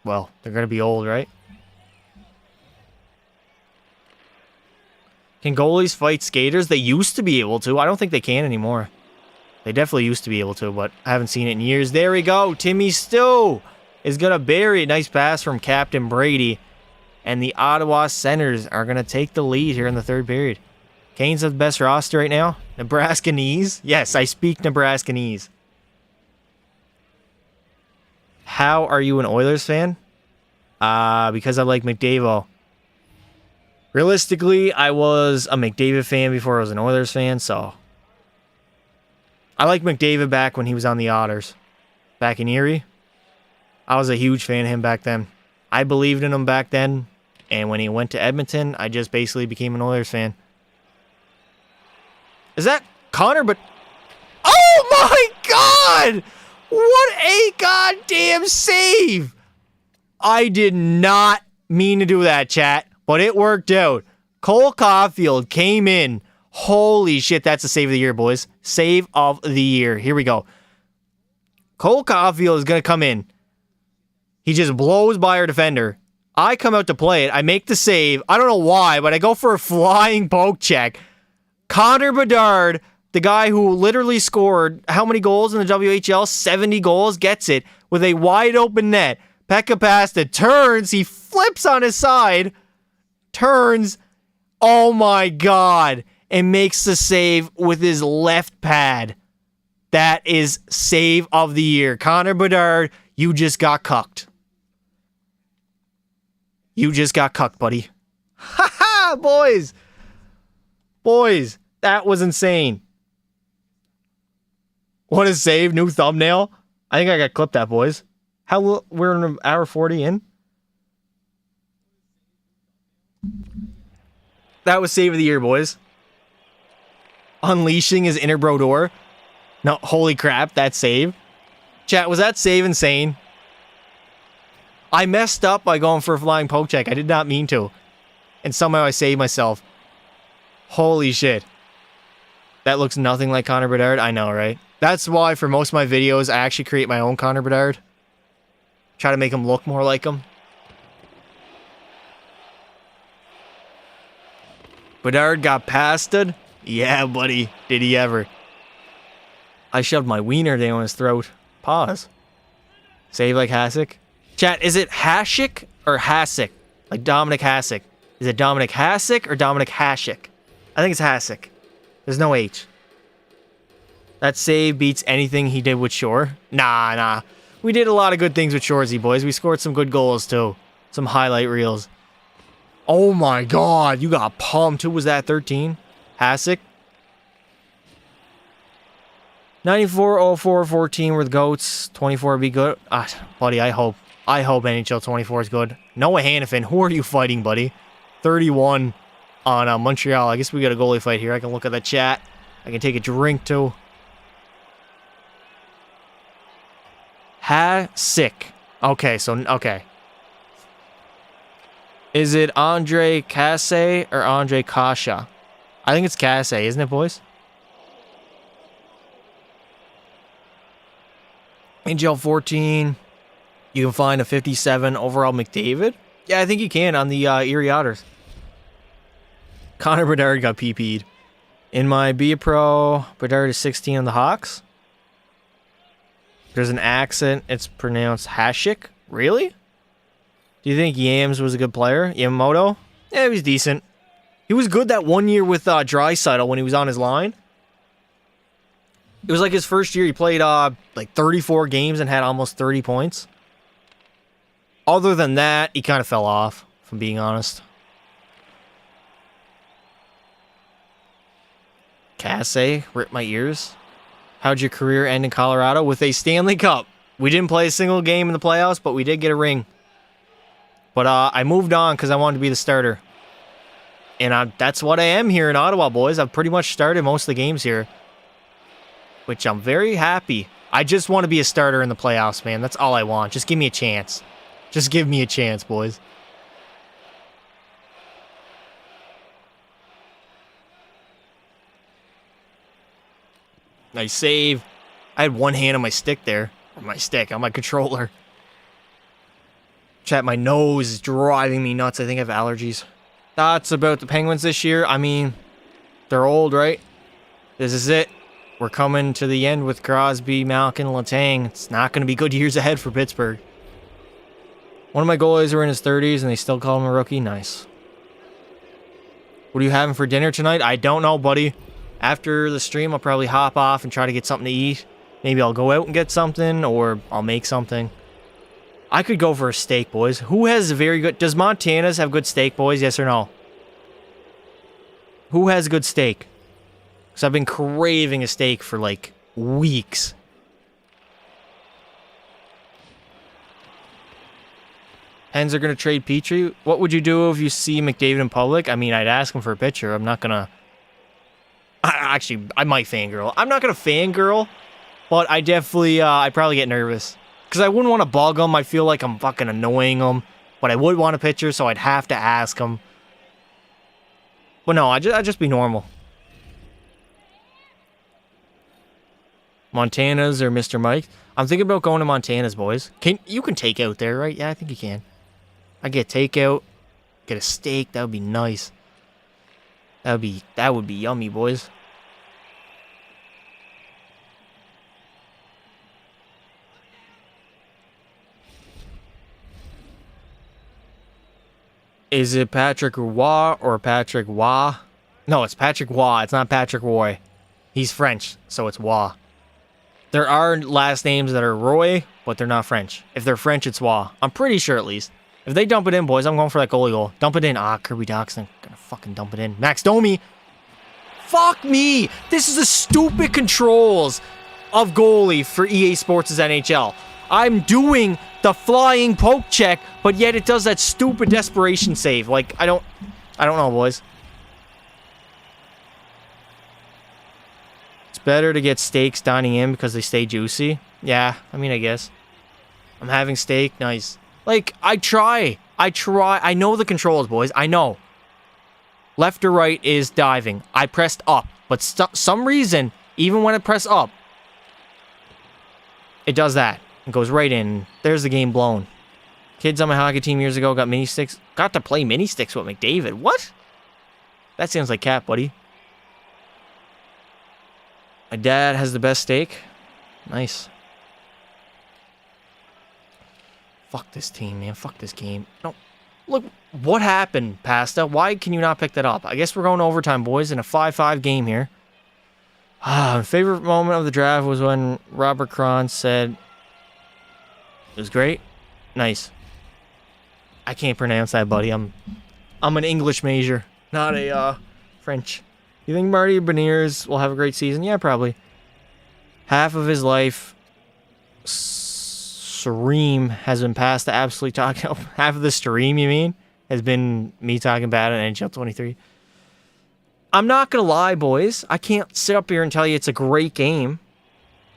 well, they're going to be old, right? Can goalies fight skaters? They used to be able to. I don't think they can anymore. They definitely used to be able to, but I haven't seen it in years. There we go. Timmy Stu is going to bury a nice pass from Captain Brady. And the Ottawa Senators are going to take the lead here in the 3rd period. Canes have the best roster right now. Nebraskanese. Yes, I speak Nebraskanese. How are you an Oilers fan? Because I like McDavid. Realistically, I was a McDavid fan before I was an Oilers fan, so... I like McDavid back when he was on the Otters. Back in Erie. I was a huge fan of him back then. I believed in him back then. And when he went to Edmonton, I just basically became an Oilers fan. Is that Connor? But oh my God! What a goddamn save! I did not mean to do that, chat, but it worked out. Cole Caulfield came in. Holy shit, that's the save of the year, boys. Save of the year. Here we go. Cole Caulfield is going to come in. He just blows by our defender. I come out to play it. I make the save. I don't know why, but I go for a flying poke check. Connor Bedard, the guy who literally scored how many goals in the WHL? 70 goals, gets it with a wide open net. Pekka Pasta turns. He flips on his side. Turns. Oh my God. And makes the save with his left pad. That is save of the year. Connor Bedard, you just got cucked. You just got cucked, buddy. Ha ha, boys. Boys, that was insane. What a save. New thumbnail. I think I got clipped that, boys. We're in an hour 40 in. That was save of the year, boys. Unleashing his inner Brodeur. No, holy crap, that save. Chat, was that save insane? I messed up by going for a flying poke check. I did not mean to. And somehow I saved myself. Holy shit. That looks nothing like Connor Bedard. I know, right? That's why for most of my videos, I actually create my own Connor Bedard. Try to make him look more like him. Bedard got pasted? Yeah, buddy. Did he ever. I shoved my wiener down his throat. Pause. Save like Hasek. Chat, is it Hasek or Hasek? Like Dominic Hasek. Is it Dominic Hasek or Dominic Hasek? I think it's Hasek. There's no H. That save beats anything he did with Shore. Nah. We did a lot of good things with Shoresy, boys. We scored some good goals, too. Some highlight reels. Oh, my God. You got pumped. Who was that, 13? Hasek? 94, 04, 14 were the GOATs. 24 would be good. Buddy, I hope NHL 24 is good. Noah Hannafin, who are you fighting, buddy? 31 on Montreal. I guess we got a goalie fight here. I can look at the chat. I can take a drink, too. Hasek. Okay. Is it Andre Casse or Andre Kasha? I think it's Casse, isn't it, boys? NHL 14. You can find a 57 overall McDavid. Yeah, I think you can on the Erie Otters. Connor Bedard got PP'd. In my Be a Pro, Bedard is 16 on the Hawks. There's an accent. It's pronounced Hasek. Really? Do you think Yams was a good player? Yamamoto? Yeah, he was decent. He was good that one year with Draisaitl when he was on his line. It was like his first year. He played like 34 games and had almost 30 points. Other than that, he kind of fell off, if I'm being honest. Casse, rip my ears. How'd your career end in Colorado? With a Stanley Cup. We didn't play a single game in the playoffs, but we did get a ring. But I moved on because I wanted to be the starter. And that's what I am here in Ottawa, boys. I've pretty much started most of the games here. Which I'm very happy. I just want to be a starter in the playoffs, man. That's all I want. Just give me a chance. Just give me a chance, boys. Nice save. I had one hand on my stick there. Or my stick, on my controller. Chat, my nose is driving me nuts. I think I have allergies. Thoughts about the Penguins this year? I mean, they're old, right? This is it. We're coming to the end with Crosby, Malkin, Letang. It's not going to be good years ahead for Pittsburgh. One of my goalies are in his 30s, and they still call him a rookie. Nice. What are you having for dinner tonight? I don't know, buddy. After the stream, I'll probably hop off and try to get something to eat. Maybe I'll go out and get something, or I'll make something. I could go for a steak, boys. Who has a very good... Does Montana's have good steak, boys? Yes or no? Who has good steak? Because I've been craving a steak for, like, weeks. Hens are going to trade Petrie. What would you do if you see McDavid in public? I mean, I'd ask him for a picture. I'm not going to... Actually, I might fangirl. I'm not going to fangirl, but I definitely... I'd probably get nervous. Because I wouldn't want to bug him. I feel like I'm fucking annoying him. But I would want a picture, so I'd have to ask him. But no, I'd just be normal. Montana's or Mr. Mike. I'm thinking about going to Montana's, boys. You can take out there, right? Yeah, I think you can. I get takeout, get a steak. That would be nice. That would be yummy, boys. Is it Patrick Roy or Patrick Roy? No, it's Patrick Roy. It's not Patrick Roy. He's French, so it's Roy. There are last names that are Roy, but they're not French. If they're French, it's Roy. I'm pretty sure, at least. If they dump it in, boys, I'm going for that goalie goal. Dump it in. Kirby Doxson. Gonna fucking dump it in. Max Domi. Fuck me. This is the stupid controls of goalie for EA Sports' NHL. I'm doing the flying poke check, but yet it does that stupid desperation save. Like, I don't know, boys. It's better to get steaks dining in because they stay juicy. Yeah, I mean, I guess. I'm having steak. Nice. Like, I try. I know the controls, boys. I know. Left or right is diving. I pressed up. But some reason, even when I press up, it does that. It goes right in. There's the game blown. Kids on my hockey team years ago got mini sticks. Got to play mini sticks with McDavid. What? That sounds like cat, buddy. My dad has the best steak. Nice. Fuck this team, man. Fuck this game. No. Look, what happened, Pasta? Why can you not pick that up? I guess we're going to overtime, boys, in a 5-5 game here. Favorite moment of the draft was when Robert Cron said... It was great. Nice. I can't pronounce that, buddy. I'm an English major, not a French. You think Marty Beniers will have a great season? Yeah, probably. Half of his life, stream has been passed to absolutely talking. Half of the stream, you mean, has been me talking bad on NHL 23. I'm not gonna lie, boys. I can't sit up here and tell you it's a great game.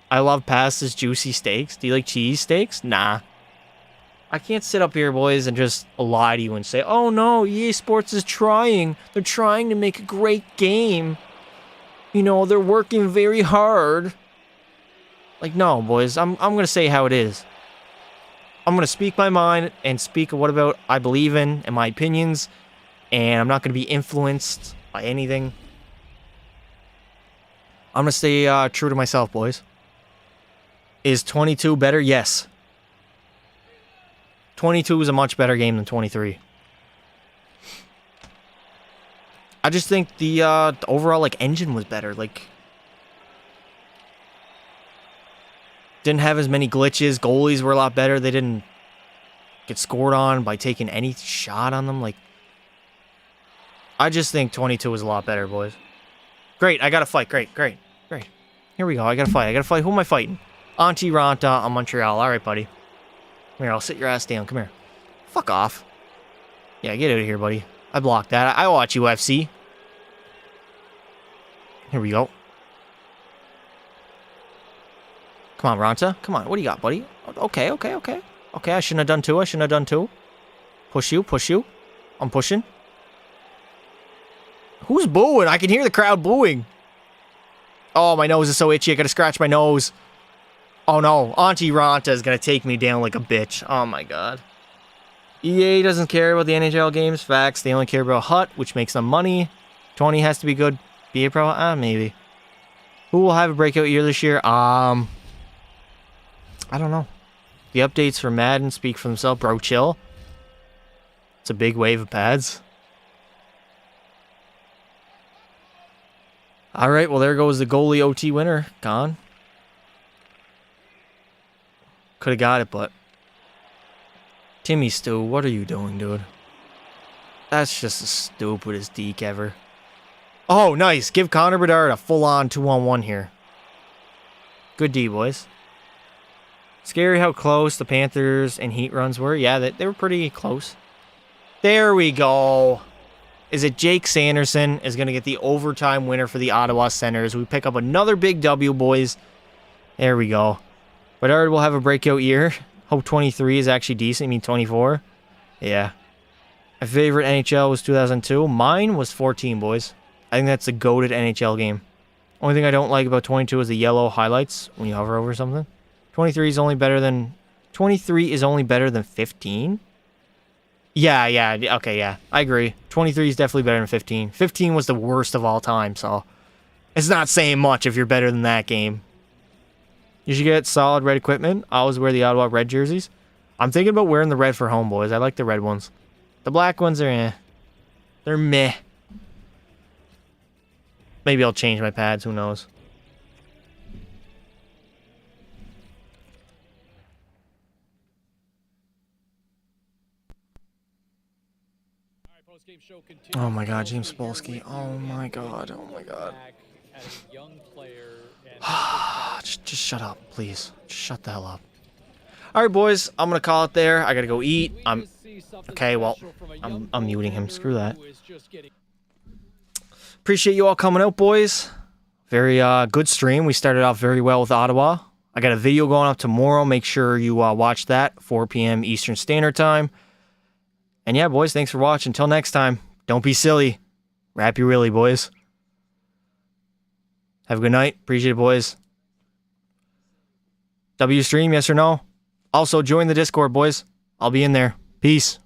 I love Pasta's juicy steaks. Do you like cheese steaks? Nah. I can't sit up here, boys, and just lie to you and say, oh no, EA Sports is trying. They're trying to make a great game. You know, they're working very hard. Like, no, boys, I'm going to say how it is. I'm going to speak my mind and speak what about I believe in and my opinions, and I'm not going to be influenced by anything. I'm going to stay true to myself, boys. Is 22 better? Yes. 22 is a much better game than 23. I just think the overall like engine was better. Like, didn't have as many glitches. Goalies were a lot better. They didn't get scored on by taking any shot on them. Like, I just think 22 was a lot better, boys. Great, I got to fight. Great. Here we go. I got to fight. Who am I fighting? Auntie Ranta on Montreal. All right, buddy. Come here, I'll sit your ass down. Come here. Fuck off. Yeah, get out of here, buddy. I blocked that. I watch UFC. Here we go. Come on, Ranta. Come on. What do you got, buddy? Okay. Okay, I shouldn't have done two. Push you. I'm pushing. Who's booing? I can hear the crowd booing. Oh, my nose is so itchy. I gotta scratch my nose. Oh no, Auntie Ranta is going to take me down like a bitch. Oh my god. EA doesn't care about the NHL games. Facts, they only care about HUT, which makes them money. 20 has to be good. BA Pro? Maybe. Who will have a breakout year this year? I don't know. The updates for Madden speak for themselves. Bro, chill. It's a big wave of pads. Alright, well there goes the goalie OT winner. Gone. Could have got it, but... Timmy Stu, what are you doing, dude? That's just the stupidest deke ever. Oh, nice. Give Connor Bedard a full-on 2-on-1 here. Good D, boys. Scary how close the Panthers and Heat runs were. Yeah, they were pretty close. There we go. Is it Jake Sanderson is going to get the overtime winner for the Ottawa Senators? We pick up another big W, boys. There we go. Bedard will have a breakout year. Hope 23 is actually decent. You mean 24? Yeah. My favorite NHL was 2002. Mine was 14, boys. I think that's the goated NHL game. Only thing I don't like about 22 is the yellow highlights when you hover over something. 23 is only better than 15? Yeah, okay, yeah. I agree. 23 is definitely better than 15. 15 was the worst of all time, so it's not saying much if you're better than that game. You should get solid red equipment. I always wear the Ottawa red jerseys. I'm thinking about wearing the red for home, boys. I like the red ones. The black ones are eh. They're meh. Maybe I'll change my pads, who knows. Oh my god, James Spolsky. Oh my god, oh my god. just shut up, please. Just shut the hell up. Alright, boys, I'm gonna call it there. I gotta go eat. Okay, well, I'm muting him. Screw that. Appreciate you all coming out, boys. Very good stream. We started off very well with Ottawa. I got a video going up tomorrow. Make sure you watch that, 4 p.m. Eastern Standard Time. And yeah, boys, thanks for watching. Until next time, don't be silly. Rap you really, boys. Have a good night. Appreciate it, boys. W stream, yes or no? Also, join the Discord, boys. I'll be in there. Peace.